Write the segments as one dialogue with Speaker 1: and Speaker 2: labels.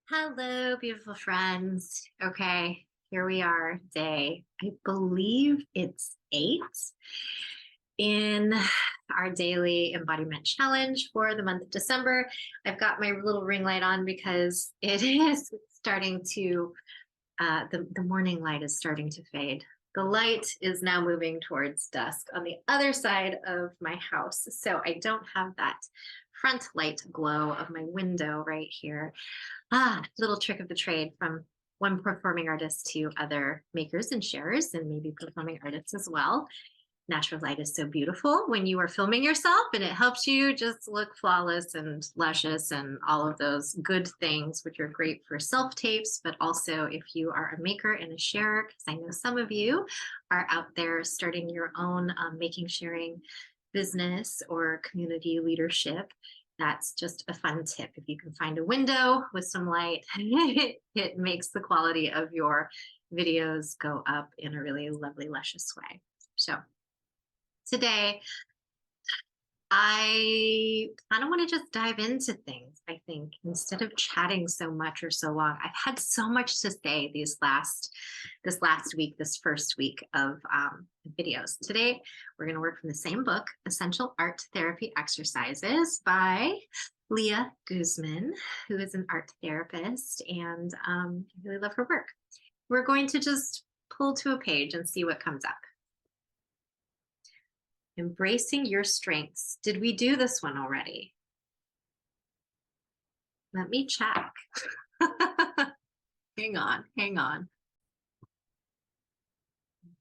Speaker 1: Hello, beautiful friends. Okay, here we are, I believe it's 8 in our daily embodiment challenge for the month of December. I've got my little ring light on because it is starting to, the morning light is starting to fade. The light is now moving towards dusk on the other side of my house. So I don't have that front light glow of my window right here. Little trick of the trade from one performing artist to other makers and sharers, and maybe performing artists as well. Natural light is so beautiful when you are filming yourself, and it helps you just look flawless and luscious and all of those good things, which are great for self tapes, but also if you are a maker and a sharer, because I know some of you are out there starting your own making, sharing business or community leadership. That's just a fun tip. If you can find a window with some light, it makes the quality of your videos go up in a really lovely, luscious way. So today, I kind of want to just dive into things, I think, instead of chatting so much or so long. I've had so much to say this last week, this first week of videos. Today, we're going to work from the same book, Essential Art Therapy Exercises by Leah Guzman, who is an art therapist, and I really love her work. We're going to just pull to a page and see what comes up. Embracing your strengths. Did we do this one already? Let me check. Hang on.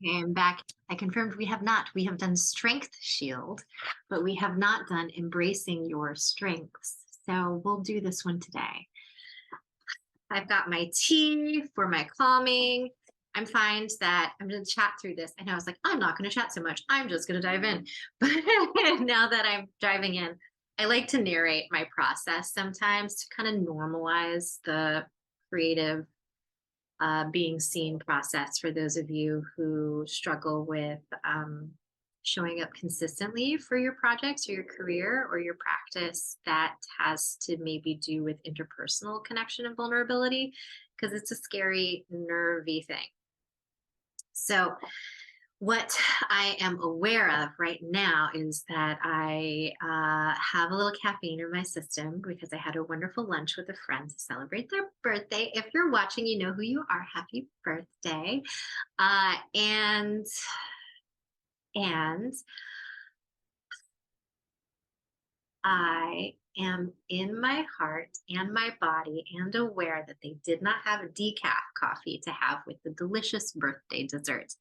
Speaker 1: Okay, I'm back. I confirmed we have not. We have done Strength Shield, but we have not done Embracing Your Strengths. So we'll do this one today. I've got my tea for my calming. I'm fine that I'm going to chat through this. And I was like, I'm not going to chat so much. I'm just going to dive in. But now that I'm diving in, I like to narrate my process sometimes to kind of normalize the creative being seen process for those of you who struggle with showing up consistently for your projects or your career or your practice that has to maybe do with interpersonal connection and vulnerability, because it's a scary, nervy thing. So what I am aware of right now is that I have a little caffeine in my system because I had a wonderful lunch with a friend to celebrate their birthday. If you're watching, you know who you are. Happy birthday. And I am in my heart and my body and aware that they did not have a decaf coffee to have with the delicious birthday dessert.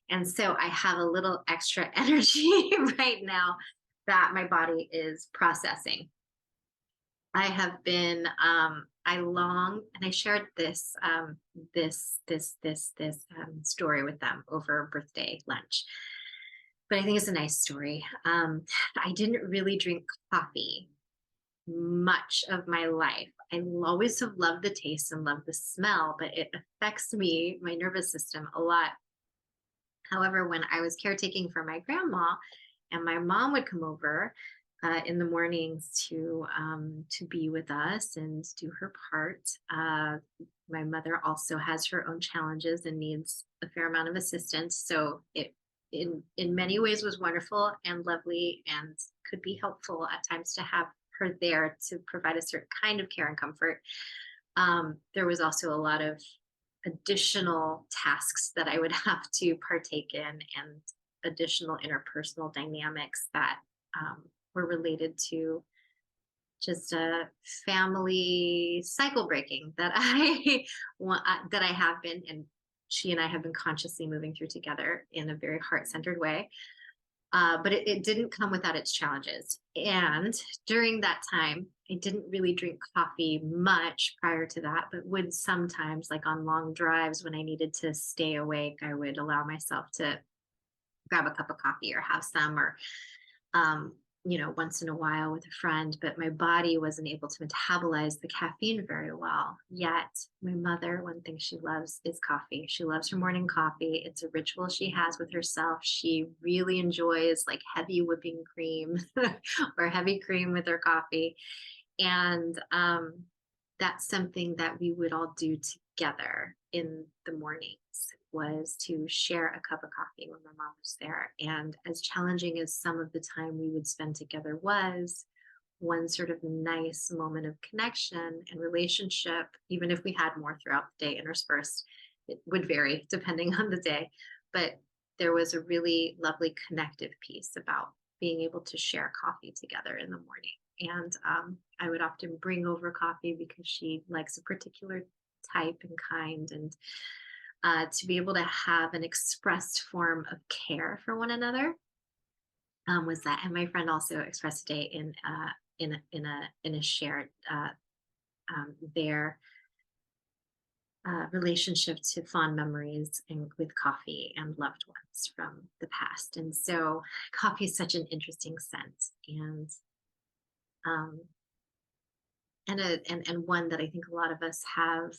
Speaker 1: And so I have a little extra energy right now that my body is processing. I have been, I long, and I shared this, story with them over birthday lunch. But I think it's a nice story. I didn't really drink coffee much of my life. I always have loved the taste and loved the smell, but it affects me, my nervous system, a lot. However, when I was caretaking for my grandma, and my mom would come over in the mornings to be with us and do her part. My mother also has her own challenges and needs a fair amount of assistance. So it in many ways was wonderful and lovely and could be helpful at times to have her there to provide a certain kind of care and comfort. There was also a lot of additional tasks that I would have to partake in and additional interpersonal dynamics that were related to just a family cycle breaking that that I have been, and she and I have been consciously moving through together in a very heart-centered way. But it didn't come without its challenges. And during that time, I didn't really drink coffee much prior to that, but would sometimes, like on long drives when I needed to stay awake, I would allow myself to grab a cup of coffee or have some, or once in a while with a friend, but my body wasn't able to metabolize the caffeine very well. Yet my mother, one thing she loves is coffee. She loves her morning coffee. It's a ritual she has with herself. She really enjoys like heavy whipping cream or heavy cream with her coffee. And that's something that we would all do together in the mornings, was to share a cup of coffee when my mom was there. And as challenging as some of the time we would spend together was, one sort of nice moment of connection and relationship, even if we had more throughout the day interspersed, it would vary depending on the day. But there was a really lovely connective piece about being able to share coffee together in the morning. And I would often bring over coffee because she likes a particular type and kind. And to be able to have an expressed form of care for one another was that. And my friend also expressed today in a shared their relationship to fond memories and with coffee and loved ones from the past. And so coffee is such an interesting scent, um, and one that I think a lot of us have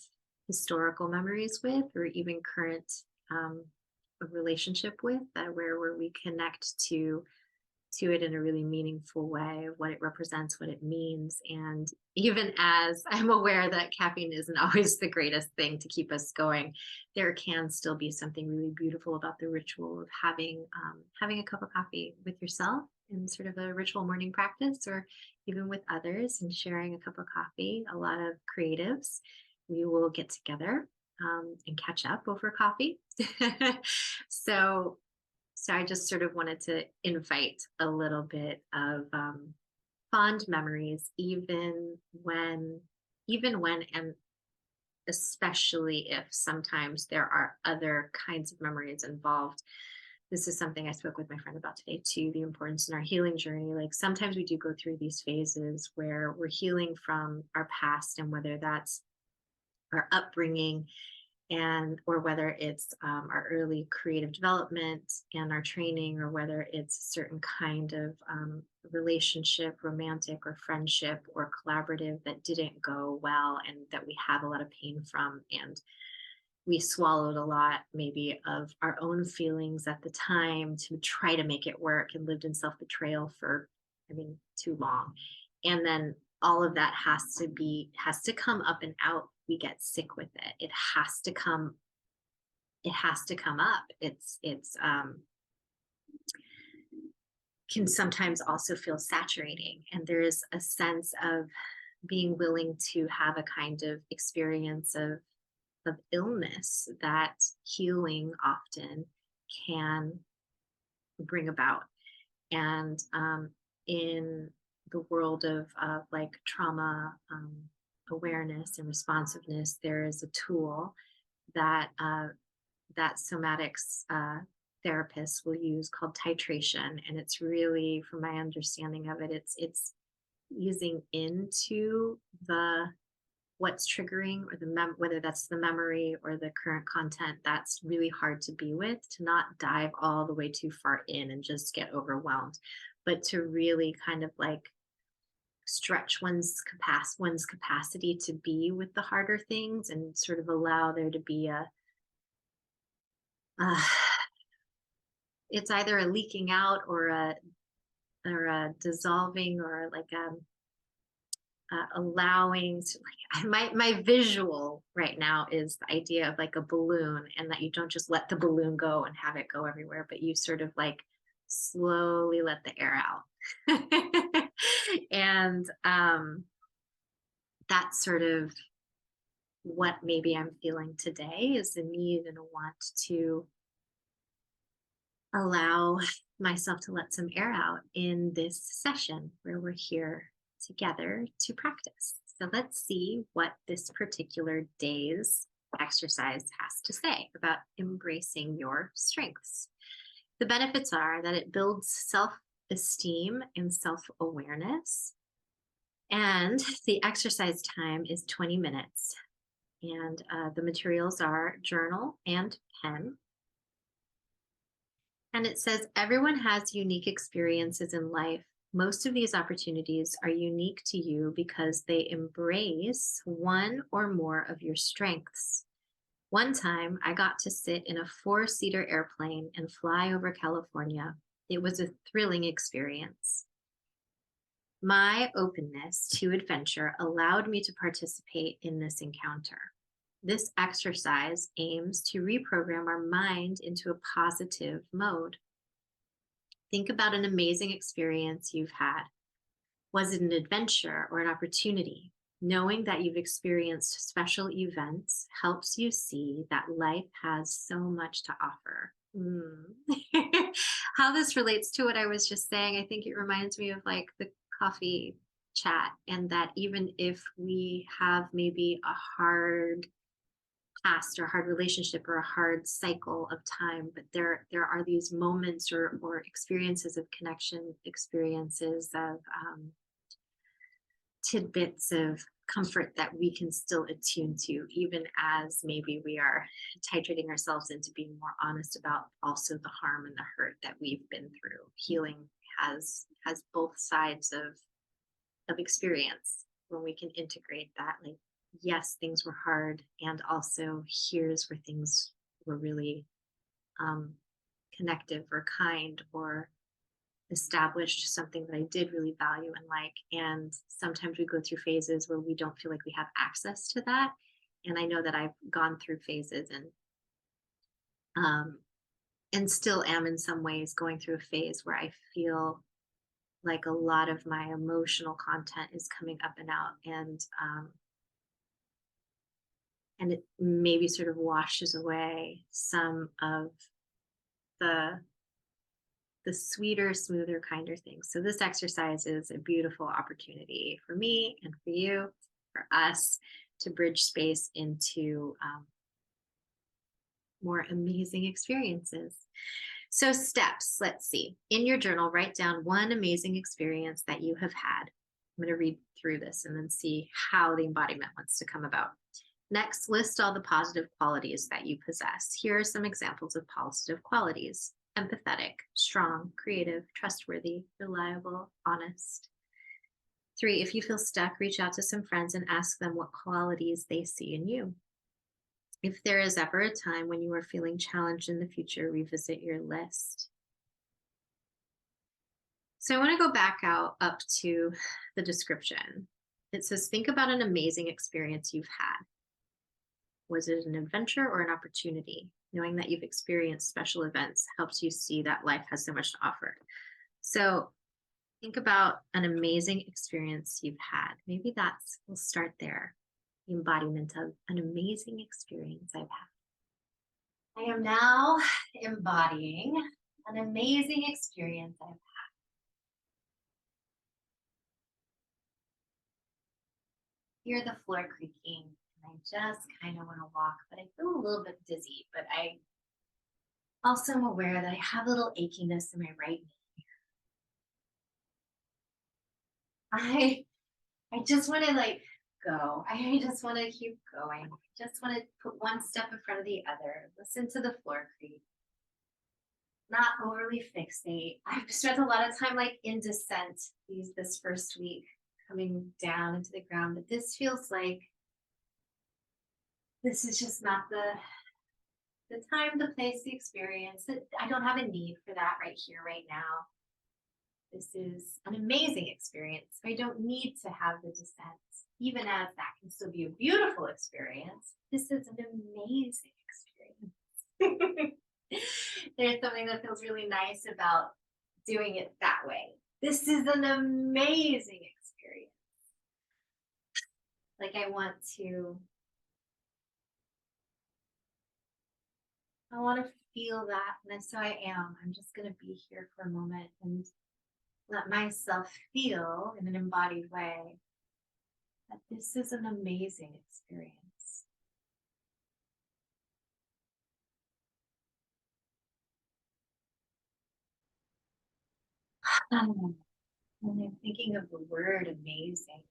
Speaker 1: historical memories with, or even current um, a relationship with, where we connect to it in a really meaningful way of what it represents, what it means. And even as I'm aware that caffeine isn't always the greatest thing to keep us going, there can still be something really beautiful about the ritual of having a cup of coffee with yourself in sort of a ritual morning practice, or even with others and sharing a cup of coffee. A lot of creatives, we will get together and catch up over coffee. so so I just sort of wanted to invite a little bit of fond memories, even when, and especially if sometimes there are other kinds of memories involved. This is something I spoke with my friend about today too, the importance in our healing journey. Like sometimes we do go through these phases where we're healing from our past, and whether that's our upbringing, and or whether it's our early creative development and our training, or whether it's a certain kind of relationship, romantic or friendship or collaborative, that didn't go well and that we have a lot of pain from. And we swallowed a lot maybe of our own feelings at the time to try to make it work, and lived in self-betrayal for, I mean, too long. And then all of that has to come up and out. We get sick with it. It has to come up. It's can sometimes also feel saturating, and there is a sense of being willing to have a kind of experience of illness that healing often can bring about. And in the world of like trauma awareness and responsiveness, there is a tool that that somatics therapists will use called titration, and it's really, from my understanding of it, it's using into the what's triggering, or whether that's the memory or the current content that's really hard to be with, to not dive all the way too far in and just get overwhelmed, but to really kind of like stretch one's capacity to be with the harder things, and sort of allow there to be uh, it's either a leaking out, or a dissolving, or like allowing to, like, my visual right now is the idea of like a balloon, and that you don't just let the balloon go and have it go everywhere, but you sort of like slowly let the air out. And that's sort of what maybe I'm feeling today, is the need and a want to allow myself to let some air out in this session where we're here together to practice. So let's see what this particular day's exercise has to say about embracing your strengths. The benefits are that it builds self-esteem and self-awareness. And the exercise time is 20 minutes. And the materials are journal and pen. And it says, everyone has unique experiences in life. Most of these opportunities are unique to you because they embrace one or more of your strengths. One time, I got to sit in a 4-seater airplane and fly over California. It was a thrilling experience. My openness to adventure allowed me to participate in this encounter. This exercise aims to reprogram our mind into a positive mode. Think about an amazing experience you've had. Was it an adventure or an opportunity? Knowing that you've experienced special events helps you see that life has so much to offer. How this relates to what I was just saying, I think it reminds me of like the coffee chat, and that even if we have maybe a hard past or hard relationship or a hard cycle of time, but there are these moments or experiences of connection, experiences of tidbits of comfort that we can still attune to, even as maybe we are titrating ourselves into being more honest about also the harm and the hurt that we've been through. Healing has both sides of experience when we can integrate that, like, yes, things were hard, and also here's where things were really connective or kind, or established something that I did really value and like. And sometimes we go through phases where we don't feel like we have access to that. And I know that I've gone through phases and still am in some ways going through a phase where I feel like a lot of my emotional content is coming up and out, and it maybe sort of washes away some of the sweeter, smoother, kinder things. So this exercise is a beautiful opportunity for me and for you, for us, to bridge space into more amazing experiences. So steps, let's see. In your journal, write down one amazing experience that you have had. I'm going to read through this and then see how the embodiment wants to come about. Next, list all the positive qualities that you possess. Here are some examples of positive qualities: empathetic, strong, creative, trustworthy, reliable, honest. 3, if you feel stuck, reach out to some friends and ask them what qualities they see in you. If there is ever a time when you are feeling challenged in the future, revisit your list. So I want to go back up to the description. It says, think about an amazing experience you've had. Was it an adventure or an opportunity? Knowing that you've experienced special events helps you see that life has so much to offer. So think about an amazing experience you've had. Maybe we'll start there. The embodiment of an amazing experience I've had. I am now embodying an amazing experience I've had. Hear the floor creaking. I just kind of want to walk, but I feel a little bit dizzy. But I also am aware that I have a little achiness in my right knee. I just want to go. I just want to keep going. I just want to put one step in front of the other. Listen to the floor creak. Not overly fixate. I've spent a lot of time in descent this first week, coming down into the ground. But this feels like this is just not the time, the place, the experience. I don't have a need for that right here, right now. This is an amazing experience. I don't need to have the descent, even as that can still be a beautiful experience. This is an amazing experience. There's something that feels really nice about doing it that way. This is an amazing experience. I want to feel that, and so I am. I'm just going to be here for a moment and let myself feel in an embodied way that this is an amazing experience. When I'm thinking of the word amazing,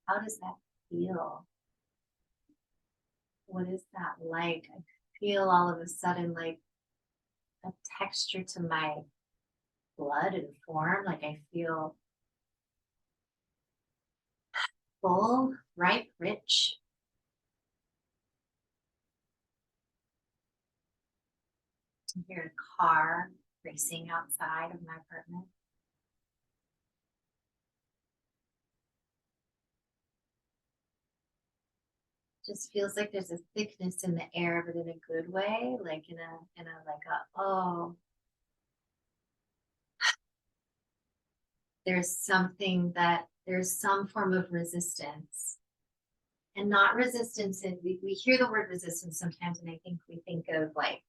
Speaker 1: how does that feel? What is that like? I feel all of a sudden a texture to my blood and form. I feel full, ripe, rich. I hear a car racing outside of my apartment. just feels like there's a thickness in the air, but in a good way, like oh, there's some form of resistance, and not resistance. And we hear the word resistance sometimes, and I think we think of like,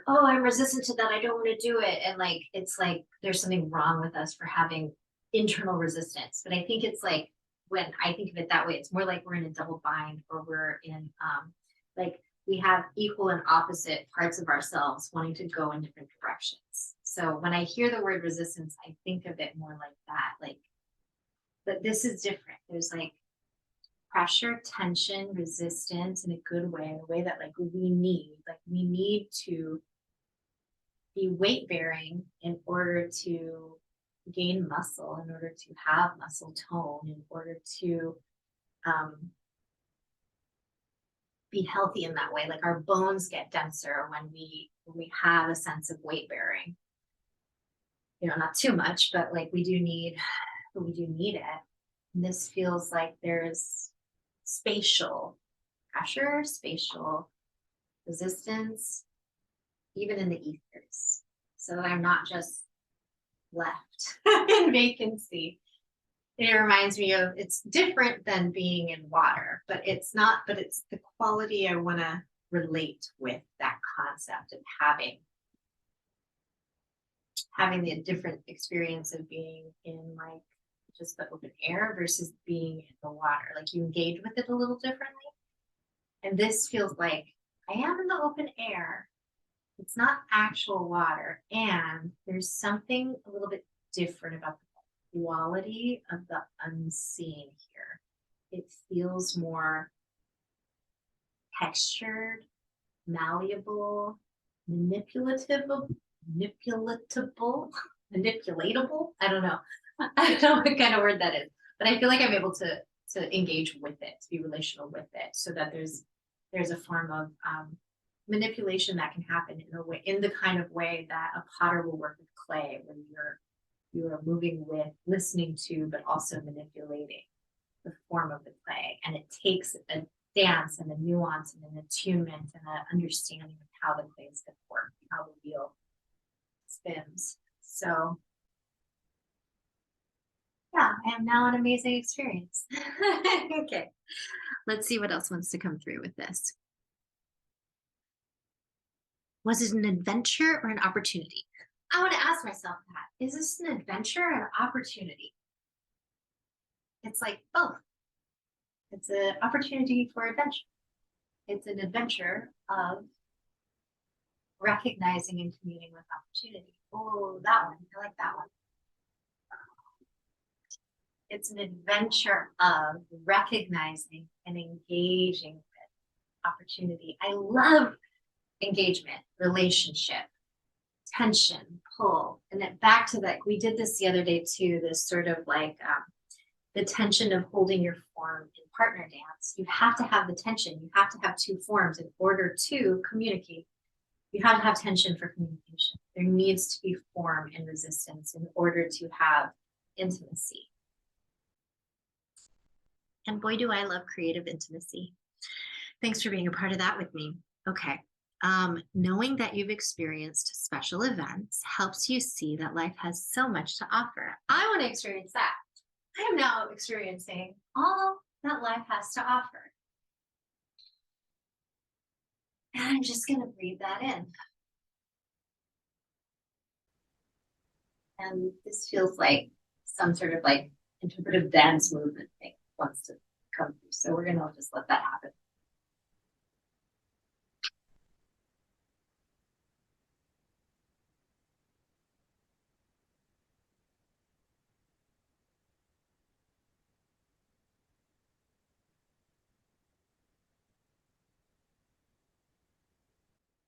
Speaker 1: oh, I'm resistant to that. I don't want to do it. And like, it's like there's something wrong with us for having internal resistance. But I think it's like, when I think of it that way, it's more like we're in a double bind, or we're in, like, we have equal and opposite parts of ourselves wanting to go in different directions. So when I hear the word resistance, I think of it more like that. Like, but this is different. There's like pressure, tension, resistance in a good way, in a way that like we need to be weight bearing in order to gain muscle, in order to have muscle tone, in order to be healthy in that way. Like our bones get denser when we have a sense of weight bearing. You know, not too much, but like we do need it. And this feels like there's spatial pressure, spatial resistance, even in the ethers. So that I'm not just left in vacancy. It reminds me of, it's different than being in water, but it's the quality I want to relate with, that concept of having the different experience of being in like just the open air versus being in the water. Like you engage with it a little differently. And this feels like I am in the open air. It's not actual water. And there's something a little bit different about the quality of the unseen here. It feels more textured, malleable, manipulatable. I don't know. I don't know what kind of word that is, but I feel like I'm able to engage with it, to be relational with it, so that there's a form of manipulation that can happen in the kind of way that a potter will work with clay, when you're moving with, listening to, but also manipulating the form of the clay. And it takes a dance and a nuance and an attunement and an understanding of how the clay is going to work, how the wheel spins. So yeah, I am now an amazing experience. Okay, let's see what else wants to come through with this. Was it an adventure or an opportunity? I want to ask myself that. Is this an adventure or an opportunity? It's like both. It's an opportunity for adventure. It's an adventure of recognizing and communing with opportunity. Oh, that one. I like that one. It's an adventure of recognizing and engaging with opportunity. I love engagement, relationship, tension, pull. And then back to that, we did this the other day too, this sort of like the tension of holding your form in partner dance. You have to have the tension. You have to have two forms in order to communicate. You have to have tension for communication. There needs to be form and resistance in order to have intimacy. And boy, do I love creative intimacy. Thanks for being a part of that with me. Okay. Knowing that you've experienced special events helps you see that life has so much to offer. I want to experience that. I am now experiencing all that life has to offer. And I'm just going to breathe that in. And this feels like some sort of like interpretive dance movement thing wants to come through. So we're going to just let that happen.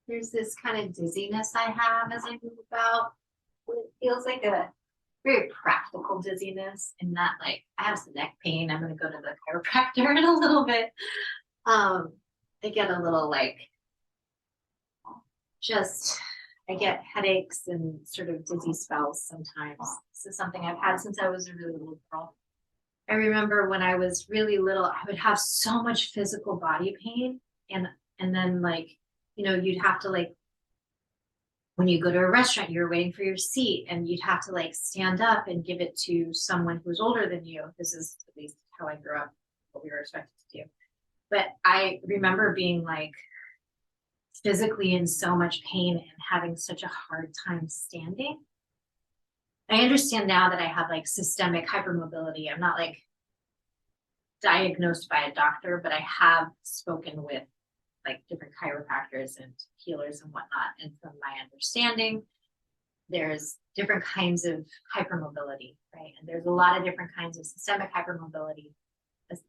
Speaker 1: There's this kind of dizziness I have as I move about. It feels like a very practical dizziness, in that like I have some neck pain. I'm going to go to the chiropractor in a little bit. I get a little like I get headaches and sort of dizzy spells sometimes. This is something I've had since I was a really little girl. I remember when I was really little, I would have so much physical body pain. And then like, you'd have to like, when you go to a restaurant, you're waiting for your seat and you'd have to like stand up and give it to someone who's older than you. This is at least how I grew up, what we were expected to do. But I remember being like physically in so much pain and having such a hard time standing. I understand now that I have like systemic hypermobility. I'm not like diagnosed by a doctor, but I have spoken with like different chiropractors and healers and whatnot. And from my understanding, there's different kinds of hypermobility, right? And there's a lot of different kinds of systemic hypermobility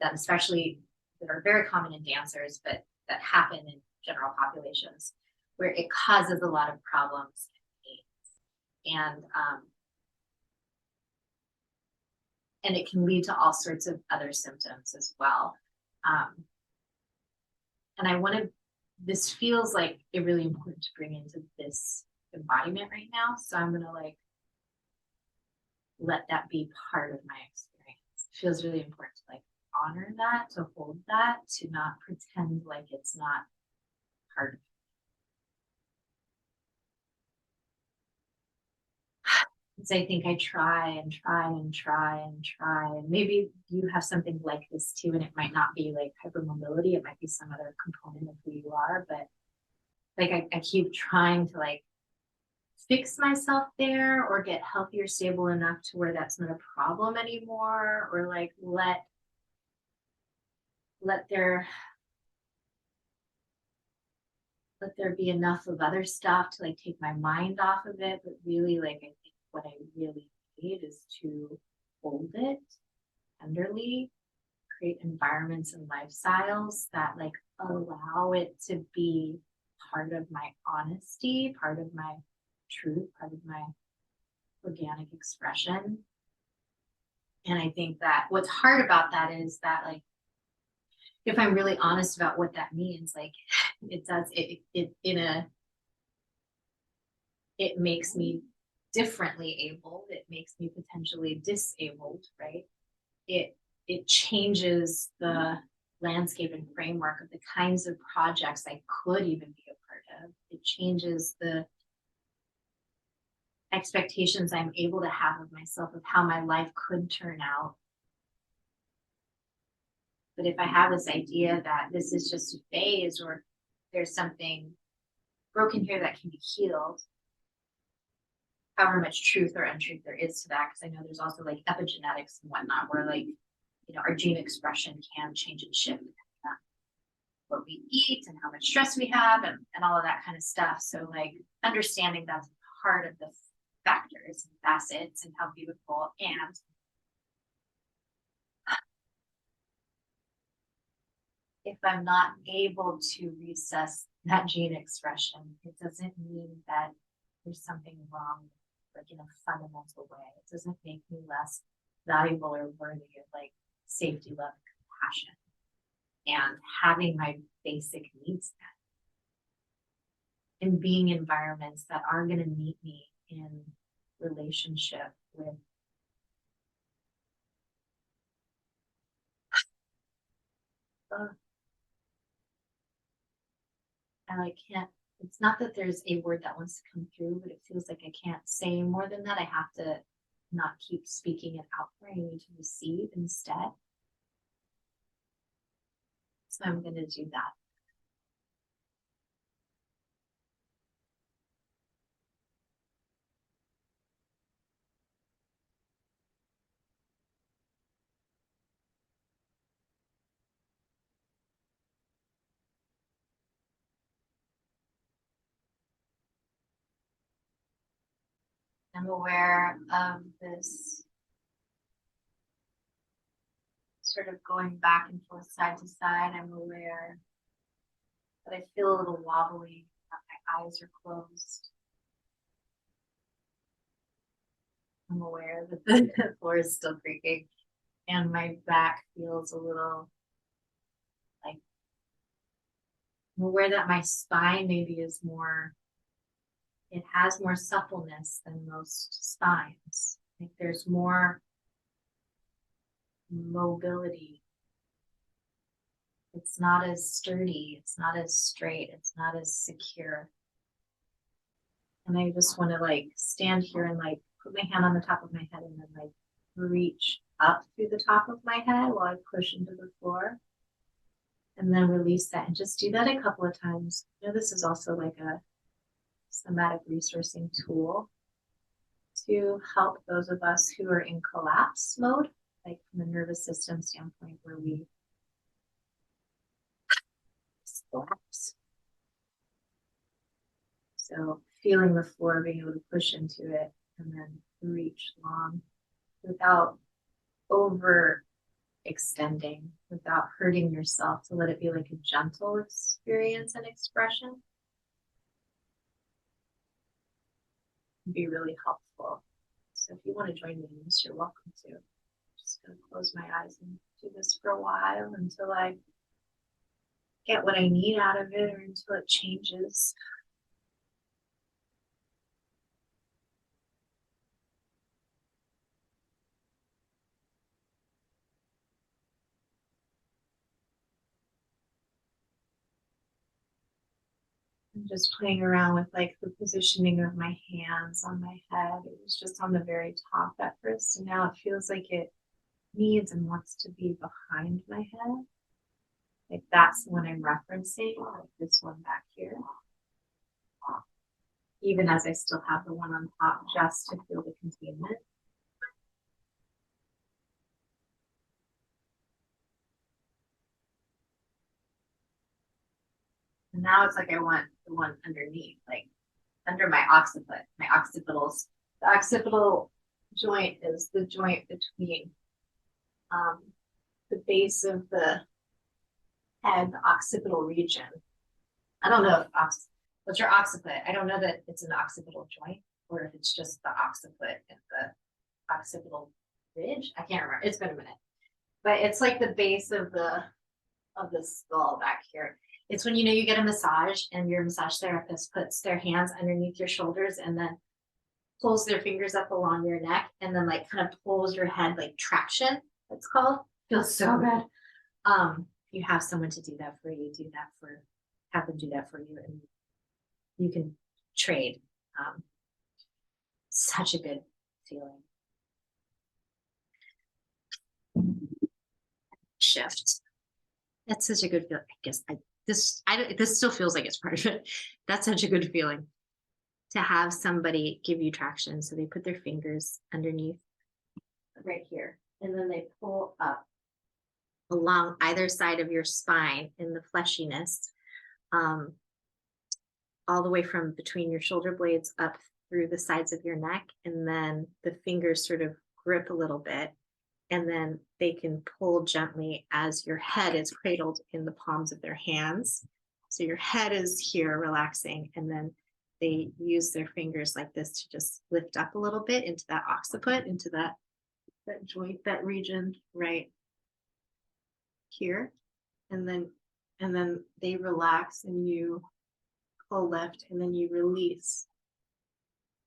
Speaker 1: that especially that are very common in dancers, but that happen in general populations where it causes a lot of problems and it can lead to all sorts of other symptoms as well. And this feels like it really important to bring into this embodiment right now. So I'm going to like, let that be part of my experience. It feels really important to like honor that, to hold that, to not pretend like it's not part of it. I think I try and try and try and try. And maybe you have something like this too, and it might not be like hypermobility, it might be some other component of who you are, but like I keep trying to like fix myself there or get healthy or stable enough to where that's not a problem anymore, or like let there be enough of other stuff to like take my mind off of it. But really, like I think what I really need is to hold it tenderly, create environments and lifestyles that like allow it to be part of my honesty, part of my truth, part of my organic expression. And I think that what's hard about that is that like if I'm really honest about what that means, like it makes me differently able, it makes me potentially disabled, right? It changes the landscape and framework of the kinds of projects I could even be a part of. It changes the expectations I'm able to have of myself, of how my life could turn out. But if I have this idea that this is just a phase or there's something broken here that can be healed, however much truth or untruth there is to that, because I know there's also like epigenetics and whatnot, where like, our gene expression can change and shift on what we eat and how much stress we have and all of that kind of stuff. So like understanding that's part of the factors and facets and how beautiful. And if I'm not able to recess that gene expression, it doesn't mean that there's something wrong, like in a fundamental way. It doesn't make me less valuable or worthy of like safety, love, and compassion, and having my basic needs met, and being in environments that are going to meet me in relationship with I can't, it's not that there's a word that wants to come through, but it feels like I can't say more than that. I have to not keep speaking it out for you to receive instead. So I'm going to do that. I'm aware of this sort of going back and forth side to side. I'm aware that I feel a little wobbly, that my eyes are closed. I'm aware that the floor is still creaking and my back feels a little like, I'm aware that my spine maybe is more, it has more suppleness than most spines. Like there's more mobility. It's not as sturdy, it's not as straight, it's not as secure. And I just want to like stand here and like put my hand on the top of my head and then like reach up through the top of my head while I push into the floor. And then release that, and just do that a couple of times. You know, this is also like a somatic resourcing tool to help those of us who are in collapse mode, like from the nervous system standpoint, where we collapse. So feeling the floor, being able to push into it, and then reach long without over extending, without hurting yourself, to let it be like a gentle experience and expression. Can be really helpful. So if you want to join me in this, you're welcome to. I'm just going to close my eyes and do this for a while until I get what I need out of it, or until it changes. I'm just playing around with like the positioning of my hands on my head. It was just on the very top at first, and now it feels like it needs and wants to be behind my head. Like that's the one I'm referencing, like this one back here. Even as I still have the one on top, just to feel the containment. And now it's like I want the one underneath, like under my occiput, my occipitals. The occipital joint is the joint between the base of the head, the occipital region. I don't know if what's your occiput? I don't know that it's an occipital joint or if it's just the occiput and the occipital ridge. I can't remember. It's been a minute, but it's like the base of the skull back here. It's when, you know, you get a massage and your massage therapist puts their hands underneath your shoulders and then pulls their fingers up along your neck and then like kind of pulls your head, like traction, it's called. Feels so good. You have someone to do that for you, have them do that for you, and you can trade. Such a good feeling. Shift. That's such a good feeling. I guess this still feels like it's part of it. That's such a good feeling to have somebody give you traction. So they put their fingers underneath right here, and then they pull up along either side of your spine in the fleshiness, all the way from between your shoulder blades up through the sides of your neck. And then the fingers sort of grip a little bit, and then they can pull gently as your head is cradled in the palms of their hands. So your head is here relaxing, and then they use their fingers like this to just lift up a little bit into that occiput, into that joint, that region right here. And then they relax, and you pull, lift, and then you release.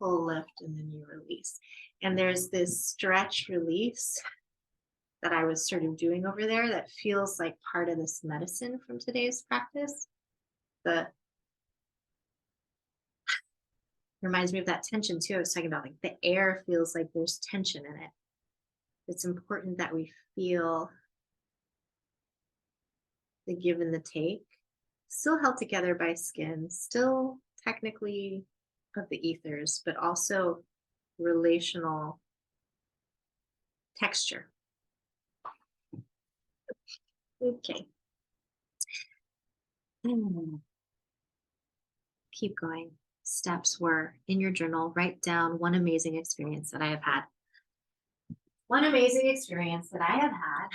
Speaker 1: Pull, lift, and then you release. And there's this stretch release that I was sort of doing over there that feels like part of this medicine from today's practice. The reminds me of that tension too. I was talking about, like the air feels like there's tension in it. It's important that we feel the give and the take, still held together by skin, still technically of the ethers, but also relational texture. Okay. Keep going. Steps were in your journal, write down one amazing experience that I have had. One amazing experience that I have had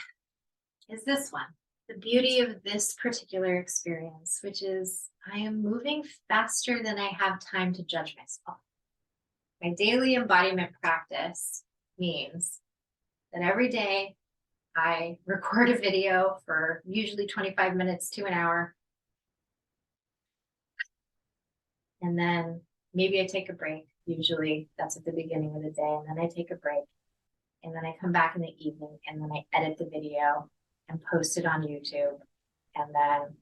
Speaker 1: is this one. The beauty of this particular experience, which is I am moving faster than I have time to judge myself. My daily embodiment practice means that every day I record a video for usually 25 minutes to an hour. And then maybe I take a break. Usually that's at the beginning of the day. And then I take a break. and then I come back in the evening and then I edit the video and post it on YouTube, and then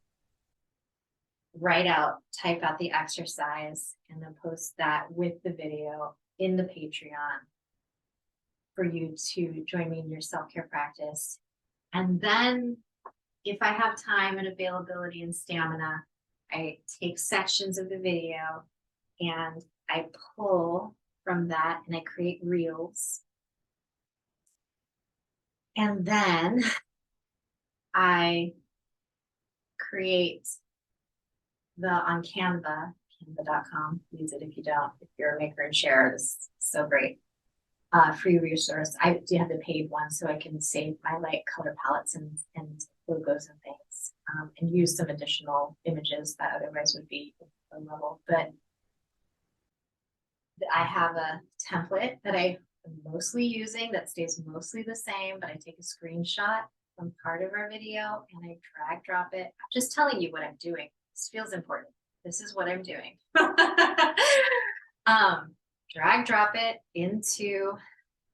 Speaker 1: type out the exercise, and then post that with the video in the Patreon for you to join me in your self-care practice. And then if I have time and availability and stamina, I take sections of the video and I pull from that and I create reels. And then I create on Canva, canva.com. Use it if you don't. If you're a maker and share, this is so great. Free resource. I do have the paid one, so I can save my like color palettes and logos and things, and use some additional images that otherwise would be low level. But I have a template that I'm mostly using that stays mostly the same, but I take a screenshot from part of our video and I drag drop it. I'm just telling you what I'm doing. This feels important. This is what I'm doing. Drag drop it into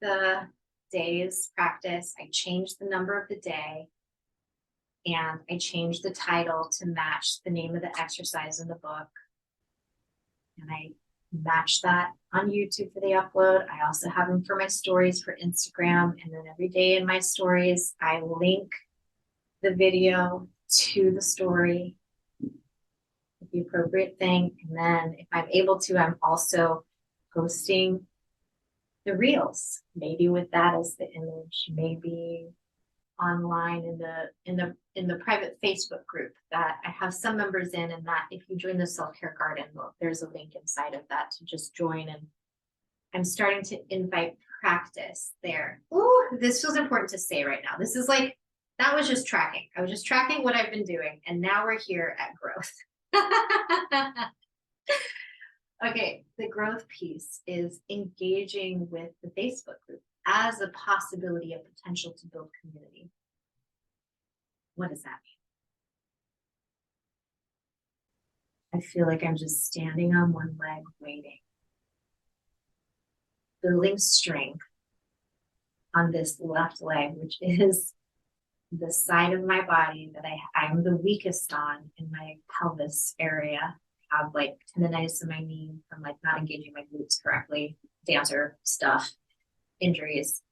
Speaker 1: the day's practice. I change the number of the day and I change the title to match the name of the exercise in the book. And I match that on YouTube for the upload. I also have them for my stories for Instagram. And then every day in my stories, I link the video to the story with the appropriate thing. And then if I'm able to, I'm also posting the reels, maybe with that as the image, maybe online in the private Facebook group that I have some members in, and that if you join the self-care garden, there's a link inside of that to just join. And I'm starting to invite practice there. Ooh, this feels important to say right now. This is like, that was just tracking. I was just tracking what I've been doing, and now we're here at growth. Okay, the growth piece is engaging with the Facebook group as a possibility of potential to build community. What does that mean? I feel like I'm just standing on one leg waiting, building strength on this left leg, which is the side of my body that I'm the weakest on in my pelvis area. I have like tendonitis in my knee from like not engaging my glutes correctly, dancer stuff, injuries.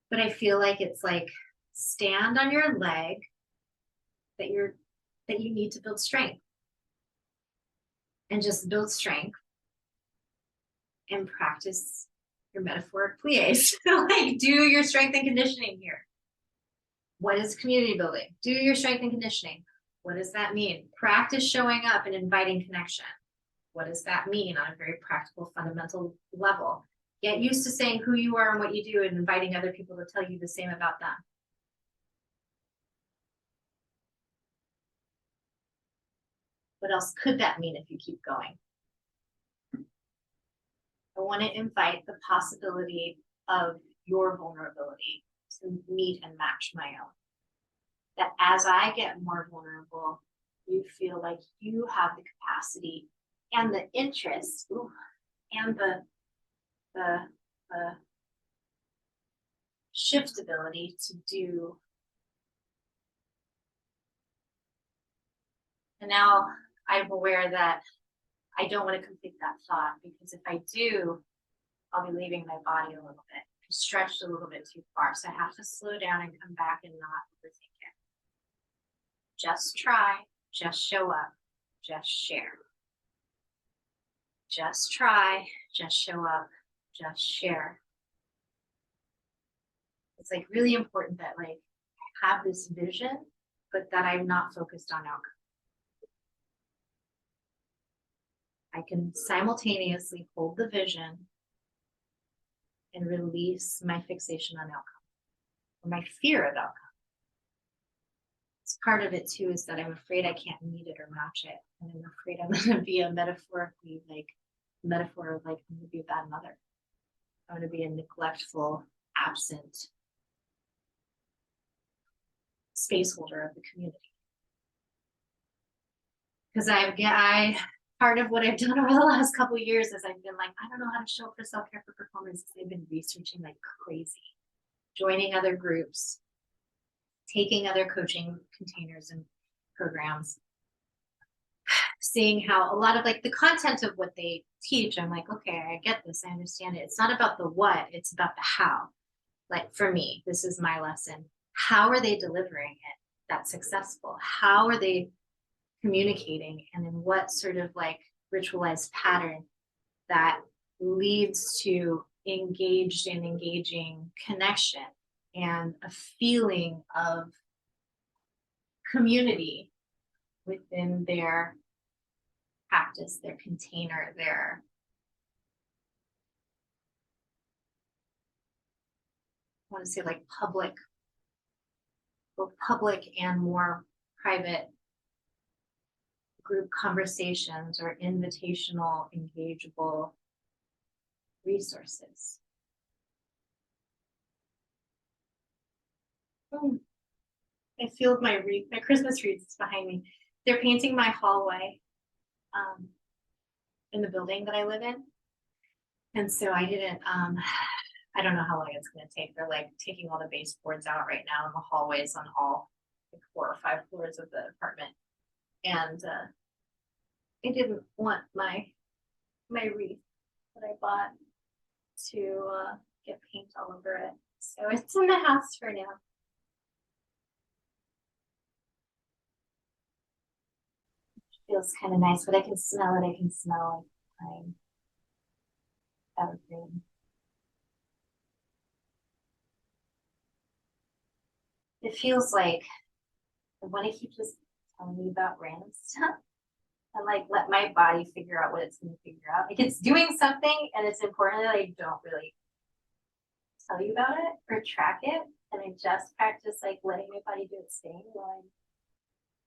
Speaker 1: But I feel like it's like stand on your leg that you need to build strength, and just build strength and practice your metaphoric plies. Like do your strength and conditioning here. What is community building? Do your strength and conditioning. What does that mean? Practice showing up and inviting connection. What does that mean on a very practical, fundamental level? Get used to saying who you are and what you do and inviting other people to tell you the same about them. What else could that mean if you keep going? I want to invite the possibility of your vulnerability to meet and match my own. That as I get more vulnerable, you feel like you have the capacity and the interest, and the shiftability to do. And now I'm aware that I don't want to complete that thought, because if I do, I'll be leaving my body a little bit, stretched a little bit too far. So I have to slow down and come back and not overthink it. Just try, just show up, just share. Just try, just show up, just share. It's like really important that like I have this vision, but that I'm not focused on outcome. I can simultaneously hold the vision and release my fixation on outcome, or my fear of outcome. It's part of it too, is that I'm afraid I can't meet it or match it. And I'm afraid I'm going to be a metaphor of like I'm going to be a bad mother. I'm going to be a neglectful, absent space holder of the community. Because I part of what I've done over the last couple of years is I've been like, I don't know how to show up for self-care for performance. I've been researching like crazy, joining other groups, taking other coaching containers and programs, seeing how a lot of like the content of what they teach, I'm like, okay, I get this, I understand it. It's not about the what, it's about the how. Like for me, this is my lesson. How are they delivering it that's successful? How are they communicating, and in what sort of like ritualized pattern that leads to engaged and engaging connection and a feeling of community within their practice, their container, their, I want to say like public, both public and more private group conversations or invitational, engageable resources. I feel my wreath, my Christmas wreath is behind me. They're painting my hallway in the building that I live in. And so I didn't, I don't know how long it's going to take. They're like taking all the baseboards out right now in the hallways on all like 4 or 5 floors of the apartment. And I didn't want my wreath that I bought to get paint all over it. So it's in the house for now. Feels kind of nice, but I can smell it. I can smell like pine, evergreen. It feels like I want to keep just telling you about random stuff and like let my body figure out what it's going to figure out. Like it's doing something and it's important that I don't really tell you about it or track it. And I just practice like letting my body do its thing while I'm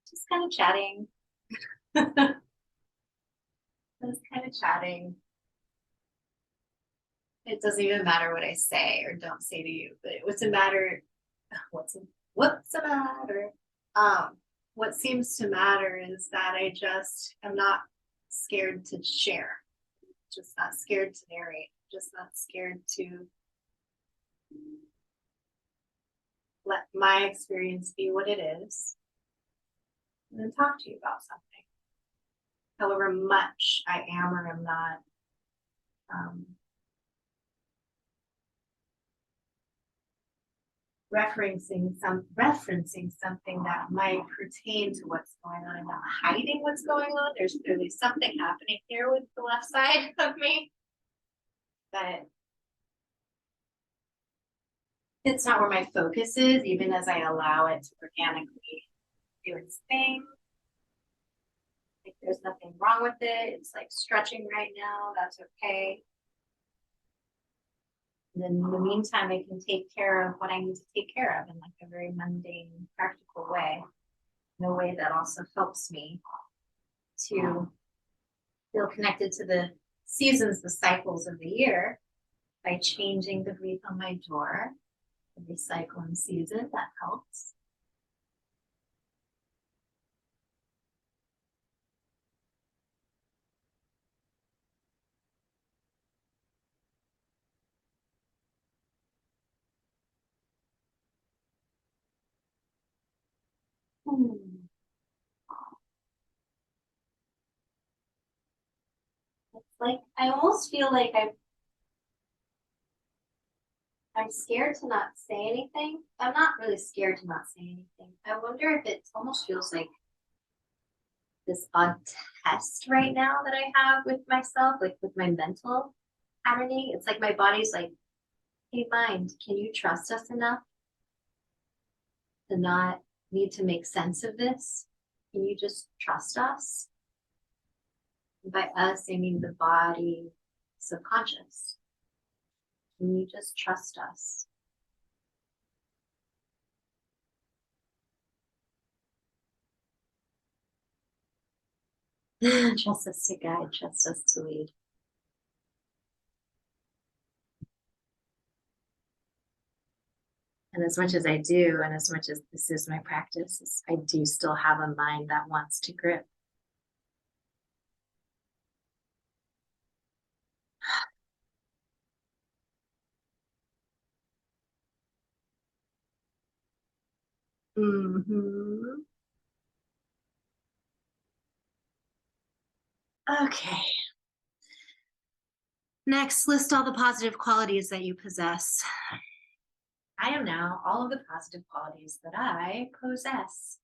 Speaker 1: just kind of chatting. Just kind of chatting. It doesn't even matter what I say or don't say to you, but what's the matter? What's the matter? What seems to matter is that I just am not scared to share, just not scared to narrate, just not scared to let my experience be what it is, and then talk to you about something. However much I am or am not referencing something that might pertain to what's going on. I'm not hiding what's going on. There's clearly something happening here with the left side of me, but it's not where my focus is, even as I allow it to organically do its thing. Like there's nothing wrong with it. It's like stretching right now. That's okay. And then in the meantime, I can take care of what I need to take care of in like a very mundane, practical way. In a way that also helps me to feel connected to the seasons, the cycles of the year by changing the wreath on my door. Every cycle and season, that helps. It's like I almost feel like I'm scared to not say anything. I'm not really scared to not say anything. I wonder if it almost feels like this odd test right now that I have with myself, like with my mental patterning. It's like my body's like, hey, mind, can you trust us enough to not need to make sense of this? Can you just trust us? And by us, I mean the body, subconscious. Can you just trust us? Trust us to guide, trust us to lead. And as much as I do, and as much as this is my practice, I do still have a mind that wants to grip. Mm-hmm. Okay. Next, list all the positive qualities that you possess. I am now all of the positive qualities that I possess.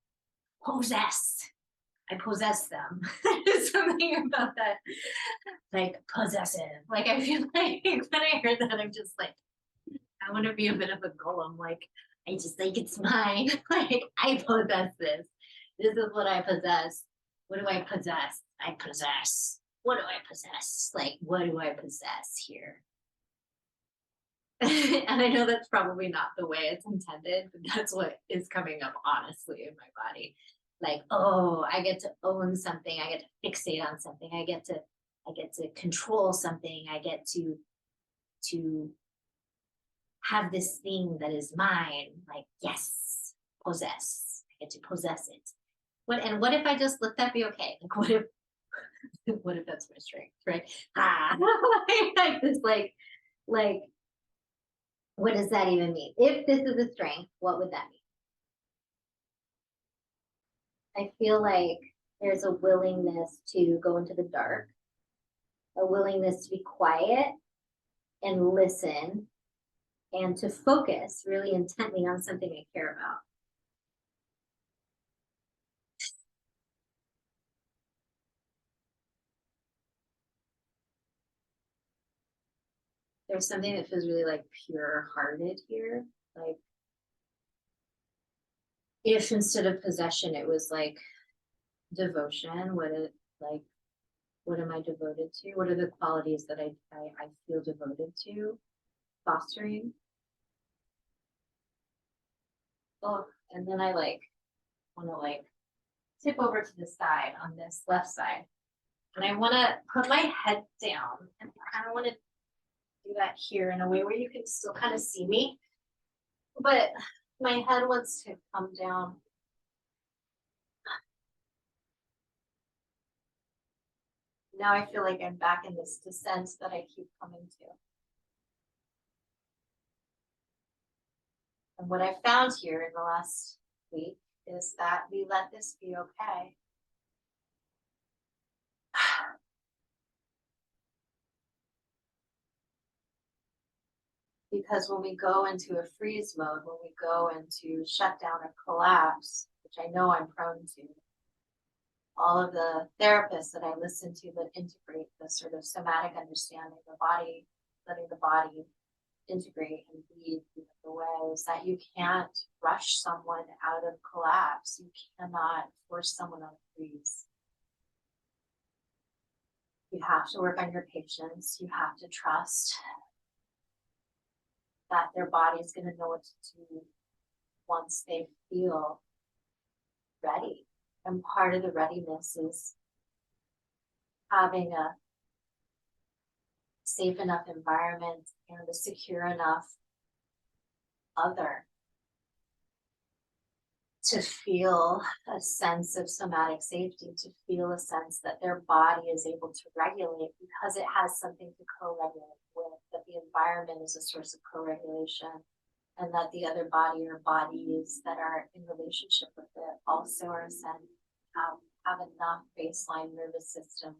Speaker 1: Possess. I possess them. There's something about that, like possessive. Like I feel like when I heard that, I'm just like, I want to be a bit of a golem. Like I just like it's mine. Like I possess this. This is what I possess. What do I possess? I possess. What do I possess? Like what do I possess here? And I know that's probably not the way it's intended, but that's what is coming up honestly in my body. Like, oh, I get to own something, I get to fixate on something, I get to control something, I get to have this thing that is mine. Like, yes, possess. I get to possess it. What if I just let that be okay? Like what if what if that's my strength, right? Ah, like this like what does that even mean? If this is a strength, what would that mean? I feel like there's a willingness to go into the dark, a willingness to be quiet and listen and to focus really intently on something I care about. There's something that feels really like pure hearted here. Like if instead of possession, it was like devotion, what am I devoted to? What are the qualities that I feel devoted to fostering? Oh, and then I like want to like tip over to the side on this left side. And I want to put my head down and I kind of want to do that here in a way where you can still kind of see me. But my head wants to come down. Now I feel like I'm back in this descent that I keep coming to. And what I found here in the last week is that we let this be okay. Because when we go into a freeze mode, when we go into shutdown or collapse, which I know I'm prone to, all of the therapists that I listen to that integrate the sort of somatic understanding of the body, letting the body integrate and lead the ways that you can't rush someone out of collapse. You cannot force someone on a freeze. You have to work on your patience. You have to trust that their body is going to know what to do once they feel ready. And part of the readiness is having a safe enough environment and a secure enough other to feel a sense of somatic safety, to feel a sense that their body is able to regulate because it has something to co-regulate with, that the environment is a source of co-regulation, and that the other body or bodies that are in relationship with it also are have enough baseline nervous system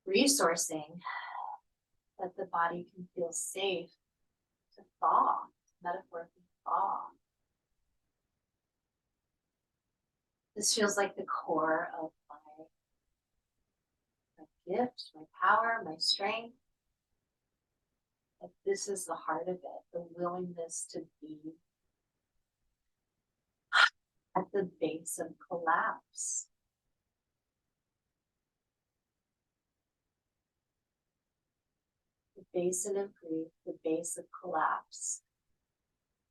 Speaker 1: resourcing that the body can feel safe to thaw, metaphorically thaw. This feels like the core of my gift, my power, my strength. Like this is the heart of it, the willingness to be at the base of collapse. The basin of grief, the base of collapse,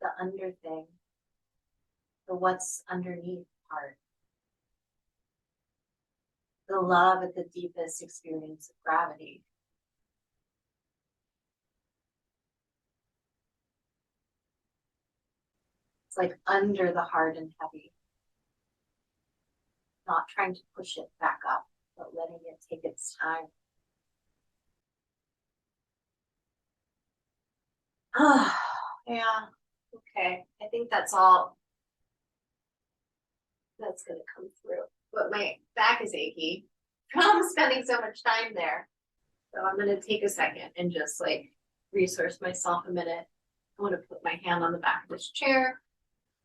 Speaker 1: the under thing, the what's underneath part, the love at the deepest experience of gravity. It's like under the hard and heavy, not trying to push it back up, but letting it take its time. Yeah, Okay, I think that's all that's going to come through. But my back is achy from spending so much time there. So I'm going to take a second and just like resource myself a minute. I want to put my hand on the back of this chair.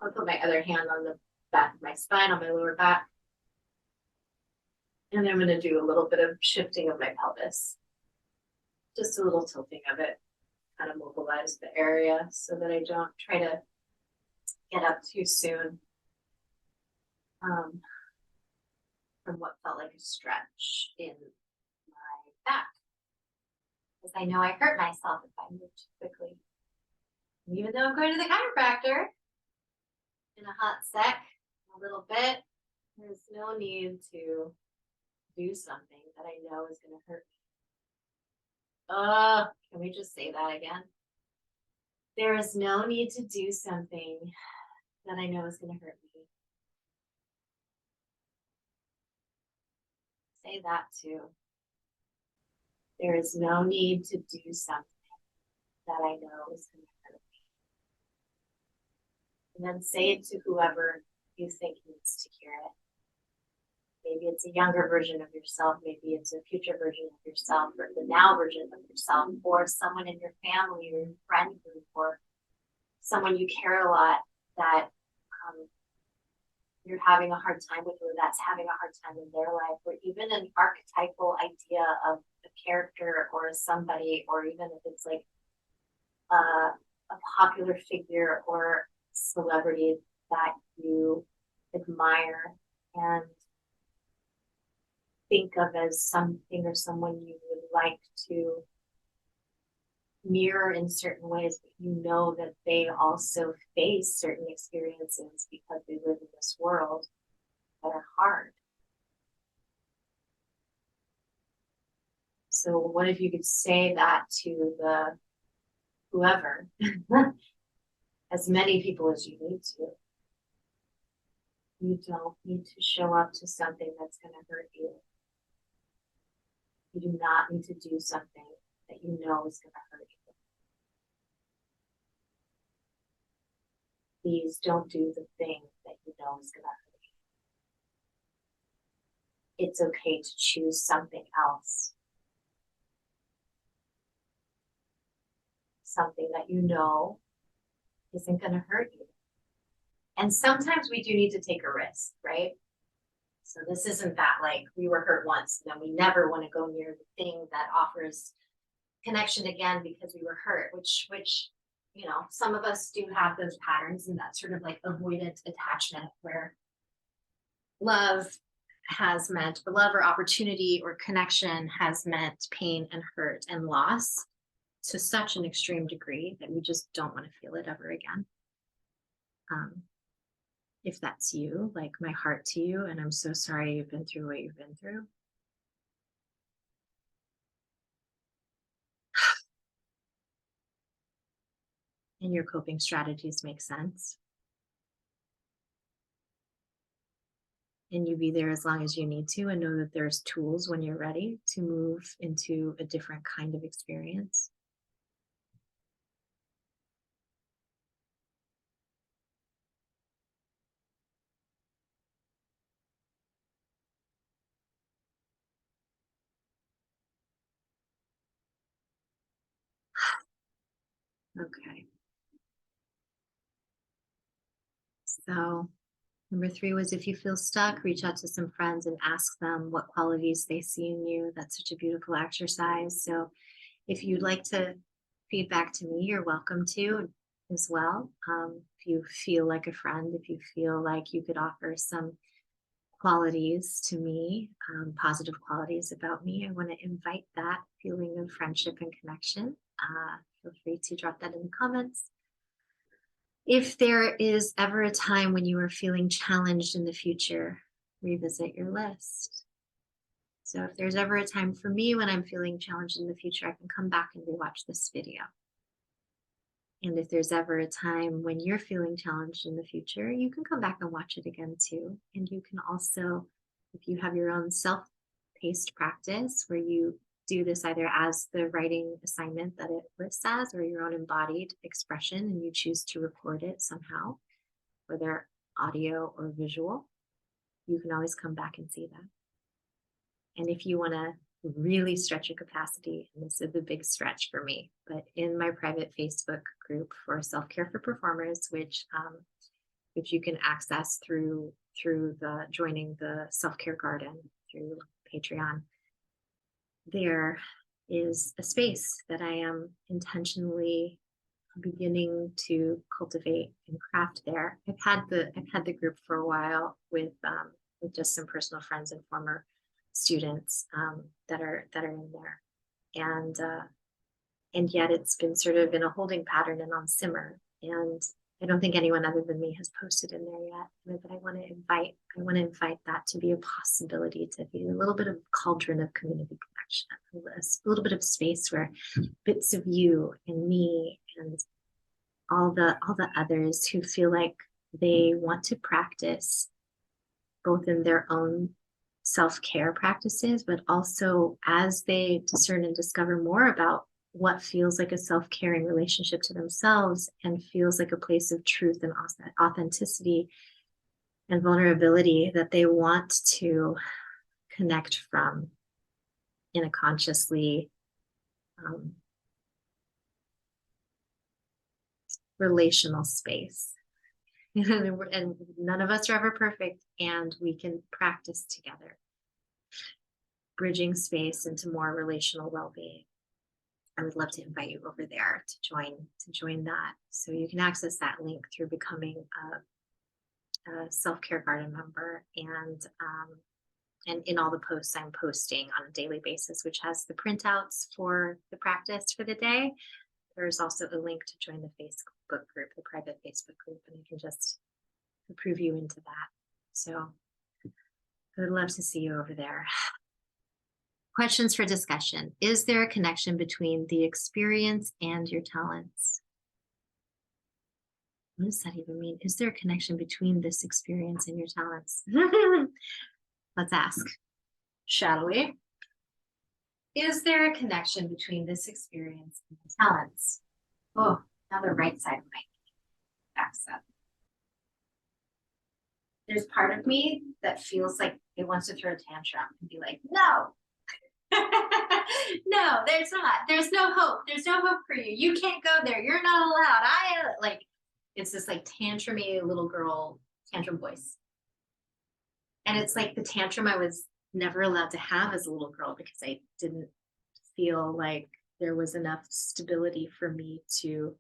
Speaker 1: I'll put my other hand on the back of my spine, on my lower back. And I'm going to do a little bit of shifting of my pelvis. Just a little tilting of it, kind of mobilize the area so that I don't try to get up too soon from what felt like a stretch in my back. Because I know I hurt myself if I move too quickly. And even though I'm going to the chiropractor in a hot sec, a little bit, there's no need to do something that I know is going to hurt me. Can we just say that again? There is no need to do something that I know is going to hurt me. Say that too. There is no need to do something that I know is going to hurt me. And then say it to whoever you think needs to hear it. Maybe it's a younger version of yourself, maybe it's a future version of yourself, or the now version of yourself, or someone in your family or your friend group, or someone you care a lot that you're having a hard time with, or that's having a hard time in their life, or even an archetypal idea of a character or somebody, or even if it's like a popular figure or celebrity that you admire and think of as something or someone you would like to mirror in certain ways, but you know that they also face certain experiences because they live in this world that are hard. So what if you could say that to the whoever, as many people as you need to. You don't need to show up to something that's going to hurt you. You do not need to do something that you know is going to hurt you. Please don't do the thing that you know is going to hurt you. It's okay to choose something else. Something that you know isn't going to hurt you. And sometimes we do need to take a risk, right? So this isn't that like we were hurt once and then we never want to go near the thing that offers connection again because we were hurt, which you know, some of us do have those patterns, and that sort of like avoidant attachment where love or opportunity or connection has meant pain and hurt and loss to such an extreme degree that we just don't want to feel it ever again. If that's you, like my heart to you, and I'm so sorry you've been through what you've been through. And your coping strategies make sense. And you be there as long as you need to, and know that there's tools when you're ready to move into a different kind of experience. Okay. So number 3 was, if you feel stuck, reach out to some friends and ask them what qualities they see in you. That's such a beautiful exercise. So if you'd like to feedback to me, you're welcome to as well. If you feel like a friend, if you feel like you could offer some qualities to me, positive qualities about me, I want to invite that feeling of friendship and connection. Feel free to drop that in the comments. If there is ever a time when you are feeling challenged in the future, revisit your list. So if there's ever a time for me when I'm feeling challenged in the future, I can come back and rewatch this video. And if there's ever a time when you're feeling challenged in the future, you can come back and watch it again too. And you can also, if you have your own self-paced practice where you do this either as the writing assignment that it lists as, or your own embodied expression, and you choose to record it somehow, whether audio or visual, you can always come back and see that. And if you want to really stretch your capacity, and this is a big stretch for me, but in my private Facebook group for self-care for performers, which you can access through the joining the self-care garden through Patreon, there is a space that I am intentionally beginning to cultivate and craft there. I've had the group for a while with just some personal friends and former students that are in there, and yet it's been sort of in a holding pattern and on simmer, and I don't think anyone other than me has posted in there yet. But I want to invite that to be a possibility, to be a little bit of cauldron of community connection, a little bit of space where bits of you and me and all the others who feel like they want to practice both in their own self-care practices, but also as they discern and discover more about what feels like a self-caring relationship to themselves and feels like a place of truth and authenticity and vulnerability that they want to connect from in a consciously relational space. And none of us are ever perfect, and we can practice together, bridging space into more relational well-being. I would love to invite you over there to join that. So you can access that link through becoming a self-care garden member, and in all the posts I'm posting on a daily basis, which has the printouts for the practice for the day. There's also a link to join the Facebook group, the private Facebook group, and I can just approve you into that. So I would love to see you over there. Questions for discussion. Is there a connection between the experience and your talents? What does that even mean? Is there a connection between this experience and your talents? Let's ask, shall we? Is there a connection between this experience and the talents? Oh, now the right side of my backs up. There's part of me that feels like it wants to throw a tantrum and be like, no. No, there's not. There's no hope. There's no hope for you. You can't go there. You're not allowed. It's this like tantrumy little girl tantrum voice. And it's like the tantrum I was never allowed to have as a little girl because I didn't feel like there was enough stability for me to,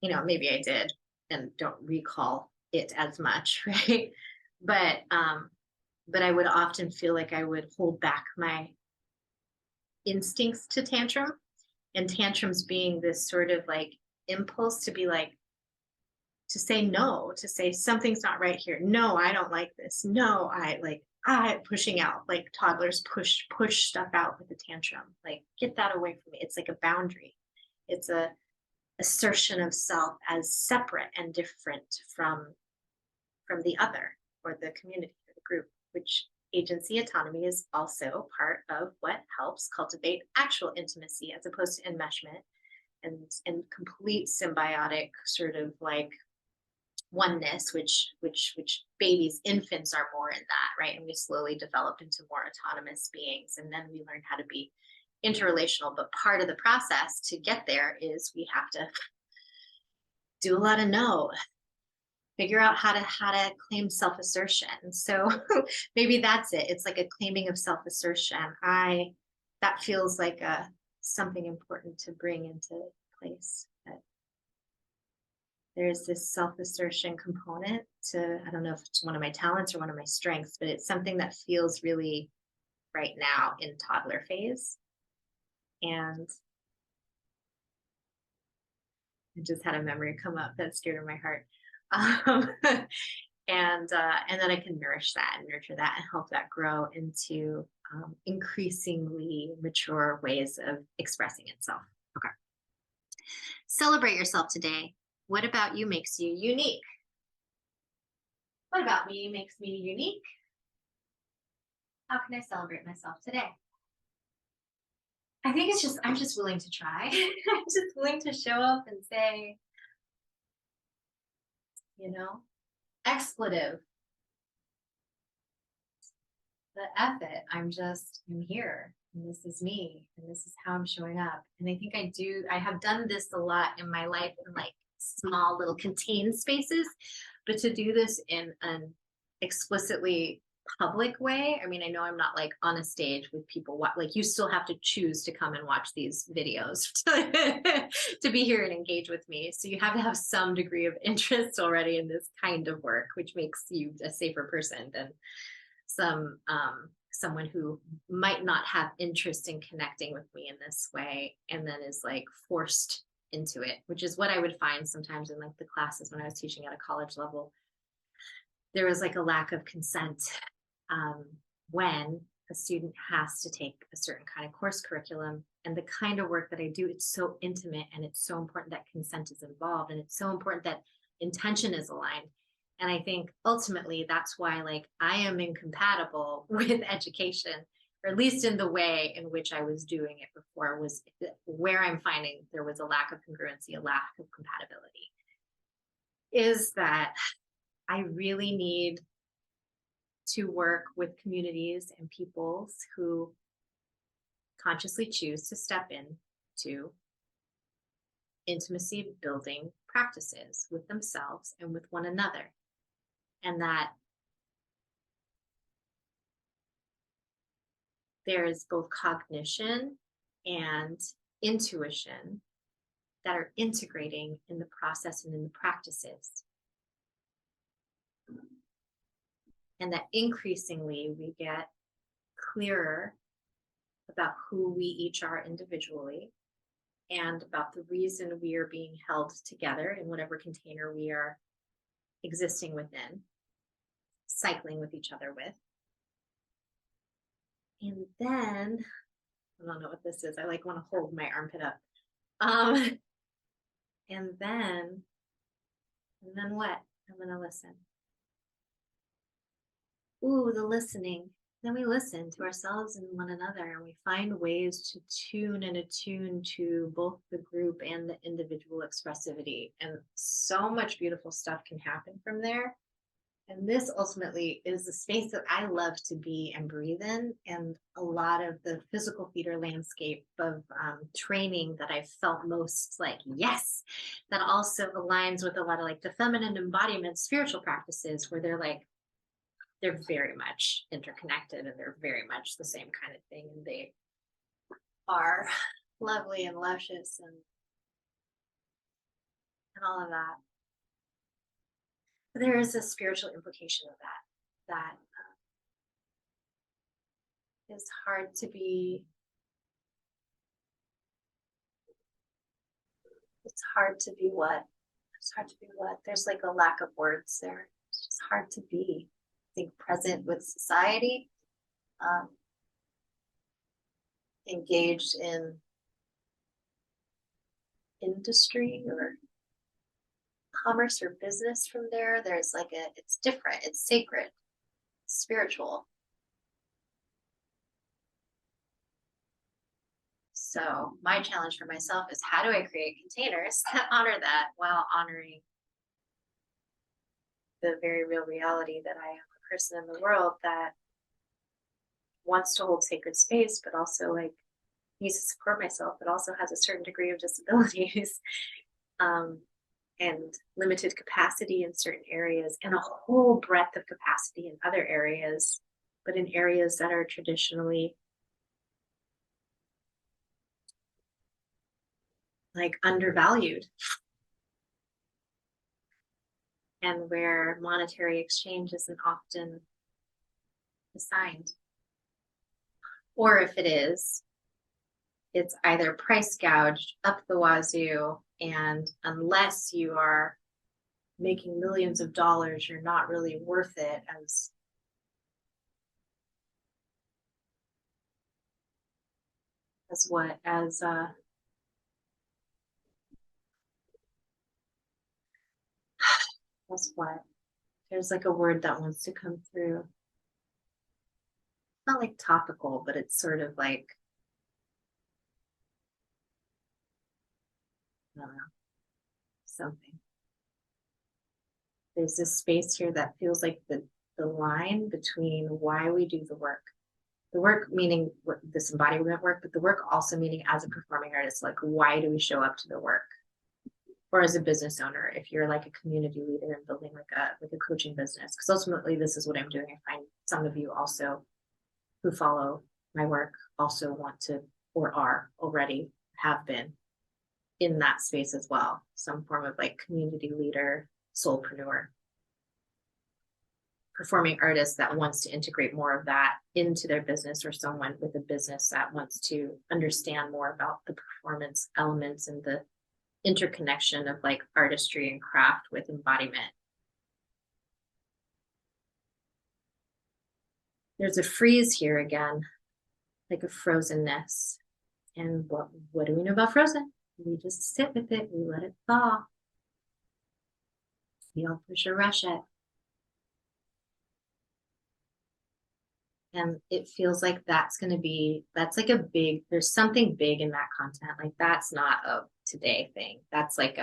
Speaker 1: maybe I did and don't recall it as much, right? But I would often feel like I would hold back my instincts to tantrum, and tantrums being this sort of like impulse to be like, to say no, to say something's not right here. No, I don't like this. No, I pushing out, like toddlers push stuff out with a tantrum, like get that away from me. It's like a boundary. It's a assertion of self as separate and different from the other or the community or the group, which agency autonomy is also part of what helps cultivate actual intimacy as opposed to enmeshment and complete symbiotic sort of like oneness, which babies, infants are more in that, right? And we slowly develop into more autonomous beings, and then we learn how to be interrelational. But part of the process to get there is we have to do a lot of no, figure out how to claim self-assertion. So maybe that's it. It's like a claiming of self-assertion. That feels like something important to bring into place. That there's this self-assertion component to, I don't know if it's one of my talents or one of my strengths, but it's something that feels really right now in toddler phase. And I just had a memory come up that's dear to my heart. And then I can nourish that and nurture that and help that grow into increasingly mature ways of expressing itself. Okay. Celebrate yourself today. What about you makes you unique? What about me makes me unique? How can I celebrate myself today? I think it's just, I'm just willing to try. I'm just willing to show up and say, you know, expletive, the F it. I'm here. And this is me. And this is how I'm showing up. And I think I have done this a lot in my life in like small little contained spaces, but to do this in an explicitly public way. I mean, I know I'm not like on a stage with people, like you still have to choose to come and watch these videos to be here and engage with me. So you have to have some degree of interest already in this kind of work, which makes you a safer person than someone who might not have interest in connecting with me in this way and then is like forced into it, which is what I would find sometimes in like the classes when I was teaching at a college level. There was like a lack of consent um, when a student has to take a certain kind of course curriculum. And the kind of work that I do, it's so intimate and it's so important that consent is involved and it's so important that intention is aligned. And I think ultimately that's why like I am incompatible with education, or at least in the way in which I was doing it before, was where I'm finding there was a lack of congruency, a lack of compatibility, is that I really need to work with communities and peoples who consciously choose to step in to intimacy building practices with themselves and with one another. And that there is both cognition and intuition that are integrating in the process and in the practices. And that increasingly we get clearer about who we each are individually and about the reason we are being held together in whatever container we are existing within, cycling with each other with. And then, I don't know what this is. I like want to hold my armpit up. And then what? I'm going to listen. Ooh, the listening. Then we listen to ourselves and one another, and we find ways to tune and attune to both the group and the individual expressivity. And so much beautiful stuff can happen from there. And this ultimately is the space that I love to be and breathe in. And a lot of the physical theater landscape of training that I felt most like, yes, that also aligns with a lot of like the feminine embodiment spiritual practices where they're very much interconnected and they're very much the same kind of thing. And they are lovely and luscious and all of that. But there is a spiritual implication of that is hard to be. It's hard to be what? It's hard to be what? There's like a lack of words there. It's just hard to be, I think, present with society, engaged in industry or commerce or business from there. There's like it's different, it's sacred, it's spiritual. So my challenge for myself is how do I create containers that honor that while honoring the very real reality that I am a person in the world that wants to hold sacred space, but also like needs to support myself, but also has a certain degree of disabilities and limited capacity in certain areas and a whole breadth of capacity in other areas, but in areas that are traditionally like undervalued and where monetary exchange isn't often assigned. Or if it is, it's either price gouged up the wazoo, and unless you are making millions of dollars, you're not really worth it as what as what there's like a word that wants to come through, not like topical, but it's sort of like I don't know, something. There's this space here that feels like the line between why we do the work meaning this embodiment work, but the work also meaning as a performing artist, like why do we show up to the work? Or as a business owner, if you're like a community leader and building like a coaching business, because ultimately this is what I'm doing. I find some of you also who follow my work also want to or are already have been in that space as well, some form of like community leader, soulpreneur, performing artist that wants to integrate more of that into their business, or someone with a business that wants to understand more about the performance elements and the interconnection of like artistry and craft with embodiment. There's a freeze here again, like a frozenness. And what do we know about frozen? We just sit with it, we let it thaw. We don't push or rush it. And it feels like that's like a big, there's something big in that content. Like that's not a today thing. That's like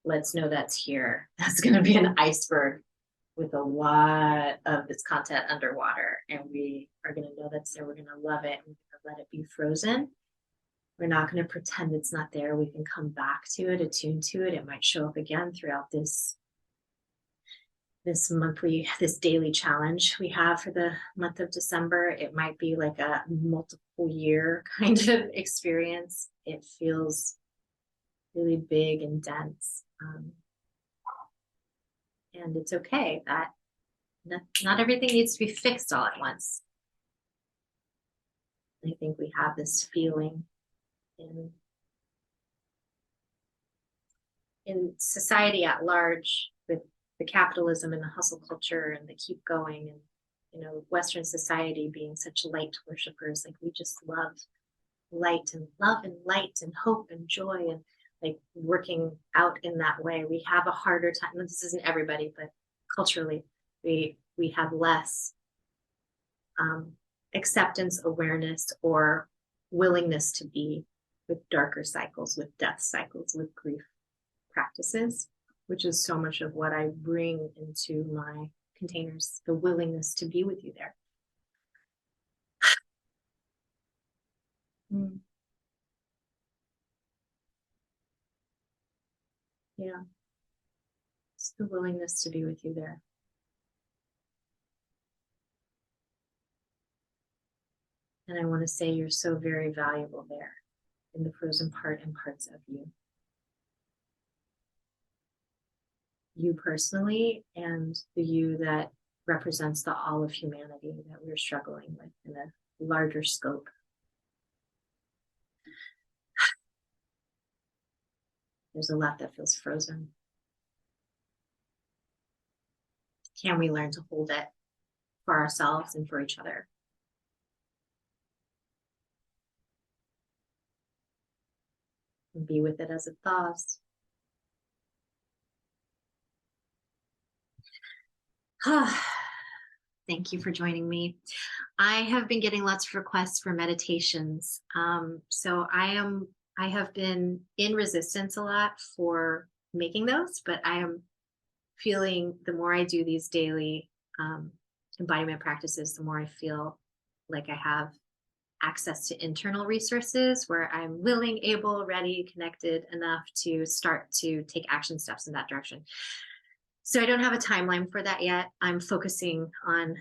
Speaker 1: let's know that's here. That's going to be an iceberg with a lot of this content underwater. And we are going to know that's there. We're going to love it. We're going to let it be frozen. We're not going to pretend it's not there. We can come back to it, attune to it. It might show up again throughout this daily challenge we have for the month of December. It might be like a multiple year kind of experience. It feels really big and dense. And it's okay that not everything needs to be fixed all at once. I think we have this feeling in society at large, with the capitalism and the hustle culture and the keep going, and Western society being such light worshipers, like we just love light and love and light and hope and joy, and like working out in that way. We have a harder time. This isn't everybody, but culturally we have less acceptance, awareness, or willingness to be with darker cycles, with death cycles, with grief practices, which is so much of what I bring into my containers, the willingness to be with you there. Yeah. It's the willingness to be with you there. And I want to say you're so very valuable there in the frozen part and parts of you. You personally, and the you that represents the all of humanity that we're struggling with in a larger scope. There's a lot that feels frozen. Can we learn to hold it for ourselves and for each other? And be with it as it thaws. Thank you for joining me. I have been getting lots of requests for meditations. So I have been in resistance a lot for making those, but I am feeling the more I do these daily embodiment practices, the more I feel like I have access to internal resources where I'm willing, able, ready, connected enough to start to take action steps in that direction. So I don't have a timeline for that yet. I'm focusing on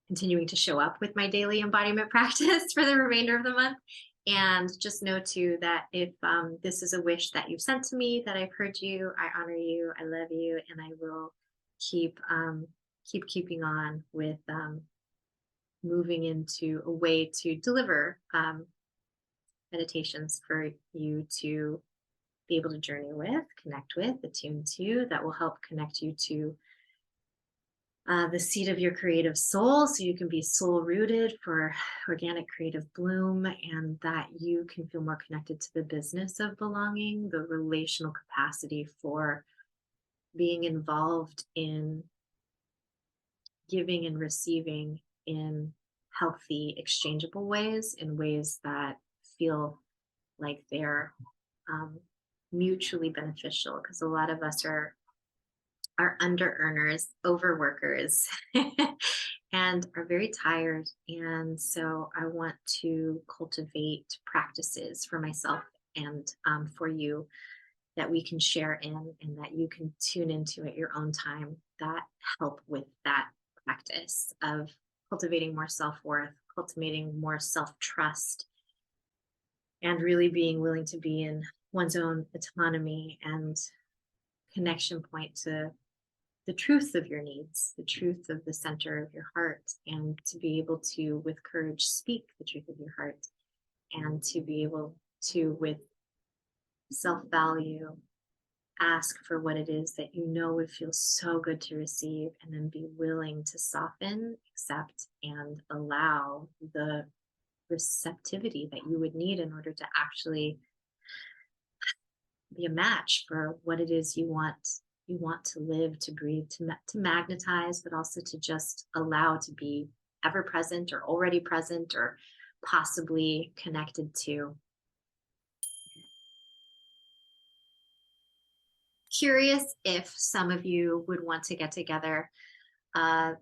Speaker 1: continuing to show up with my daily embodiment practice for the remainder of the month. And just know too that if this is a wish that you've sent to me, that I've heard you, I honor you, I love you, and I will keep keeping on with moving into a way to deliver meditations for you to be able to journey with, connect with, attune to, that will help connect you to the seat of your creative soul, so you can be soul rooted for organic creative bloom, and that you can feel more connected to the business of belonging, the relational capacity for being involved in giving and receiving in healthy, exchangeable ways, in ways that feel like they're mutually beneficial, because a lot of us are under earners, overworkers, and are very tired. And so I want to cultivate practices for myself and for you that we can share in and that you can tune into at your own time that help with that practice of cultivating more self-worth, cultivating more self-trust, and really being willing to be in one's own autonomy and connection point to the truth of your needs, the truth of the center of your heart, and to be able to, with courage, speak the truth of your heart, and to be able to, with self value, ask for what it is that you know would feel so good to receive, and then be willing to soften, accept, and allow the receptivity that you would need in order to actually be a match for what it is you want to live, to breathe, to magnetize, but also to just allow to be ever present or already present or possibly connected to. Curious if some of you would want to get together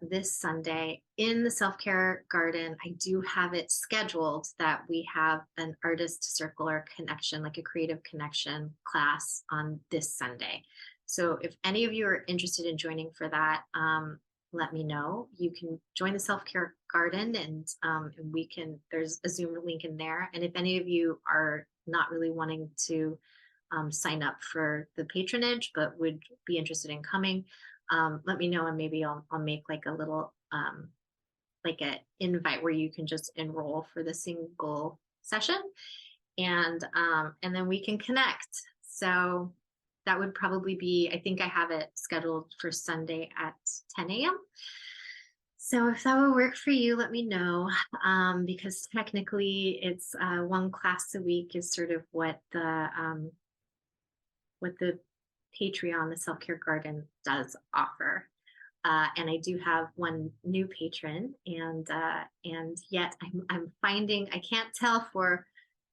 Speaker 1: this Sunday in the Self Care Garden. I do have it scheduled that we have an artist circle or connection, like a creative connection class on this Sunday. So if any of you are interested in joining for that, let me know. You can join the Self Care Garden, and we can, there's a Zoom link in there. And if any of you are not really wanting to sign up for the patronage, but would be interested in coming, let me know, and maybe I'll make like a little like an invite where you can just enroll for the single session, and then we can connect. So that would probably be, I think I have it scheduled for Sunday at 10 a.m. So if that would work for you, let me know, because technically it's one class a week is sort of what the Patreon, the Self Care Garden, does offer. And I do have one new patron, and yet I'm finding I can't tell for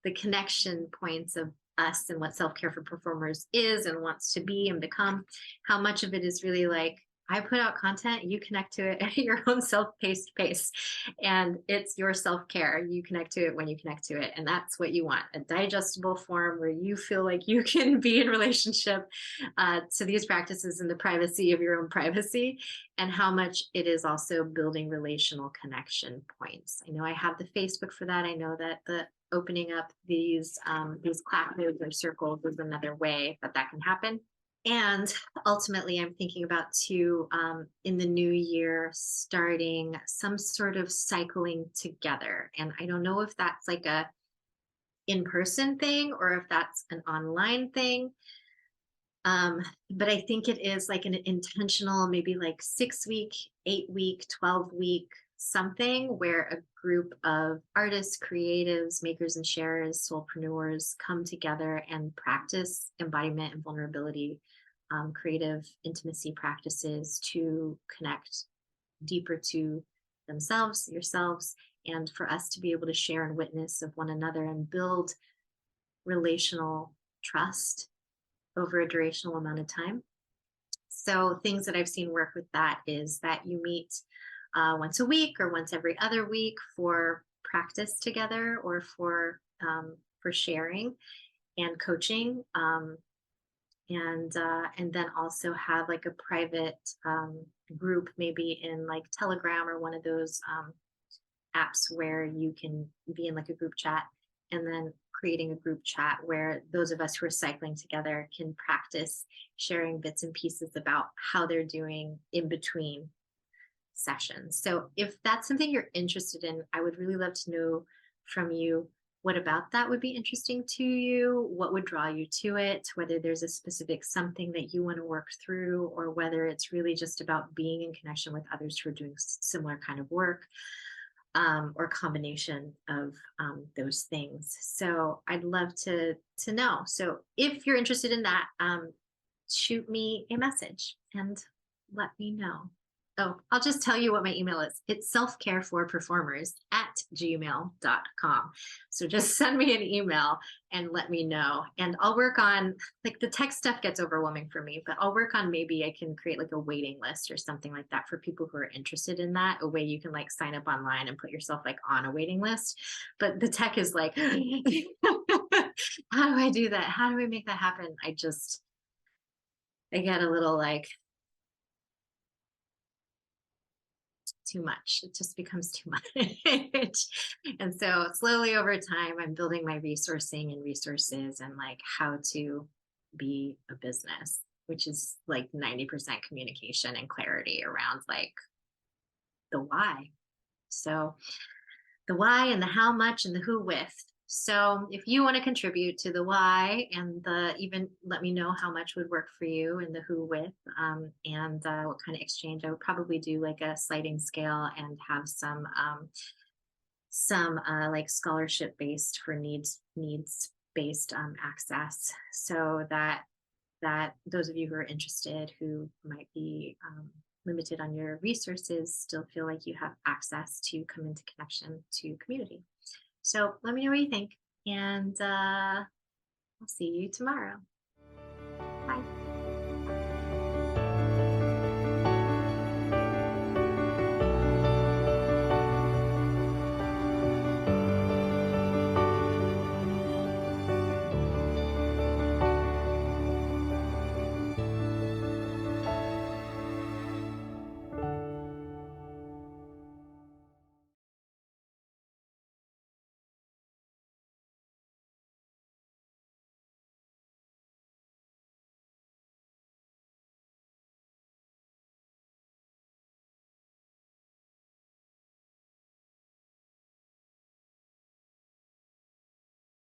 Speaker 1: the connection points of us and what self care for performers is and wants to be and become, how much of it is really like, I put out content, you connect to it at your own self-paced pace, and it's your self-care. You connect to it when you connect to it, and that's what you want, a digestible form where you feel like you can be in relationship to these practices in the privacy of your own privacy, and how much it is also building relational connection points. I know I have the Facebook for that. I know that the opening up these classes or circles is another way that can happen. And ultimately, I'm thinking about too, in the new year, starting some sort of cycling together. And I don't know if that's like a in-person thing or if that's an online thing. But I think it is like an intentional, maybe like 6-week, 8-week, 12-week something where a group of artists, creatives, makers and sharers, soulpreneurs come together and practice embodiment and vulnerability, creative intimacy practices to connect deeper to themselves, yourselves, and for us to be able to share and witness of one another and build relational trust over a durational amount of time. So things that I've seen work with that is that you meet once a week or once every other week for practice together or for sharing and coaching, and then also have like a private group, maybe in like Telegram or one of those apps where you can be in like a group chat, and then creating a group chat where those of us who are cycling together can practice sharing bits and pieces about how they're doing in between sessions. So if that's something you're interested in, I would really love to know from you what about that would be interesting to you, what would draw you to it, whether there's a specific something that you want to work through, or whether it's really just about being in connection with others who are doing similar kind of work, or combination of those things. So I'd love to know. So if you're interested in that, shoot me a message and let me know. Oh, I'll just tell you what my email is. It's selfcareforperformers at gmail.com. So just send me an email and let me know. And I'll work on, like, the tech stuff gets overwhelming for me, but I'll work on, maybe I can create like a waiting list or something like that for people who are interested in that. A way you can like sign up online and put yourself like on a waiting list. But the tech is like, how do I do that? How do we make that happen? I get a little like, too much. It just becomes too much. And so slowly over time, I'm building my resourcing and resources and like how to be a business, which is like 90% communication and clarity around like the why. So the why and the how much and the who with. So if you want to contribute to the why and the, even let me know how much would work for you and the who with, and what kind of exchange. I would probably do like a sliding scale and have some like scholarship based for needs based access, so that those of you who are interested, who might be limited on your resources, still feel like you have access to come into connection to community. So let me know what you think, and I'll see you tomorrow.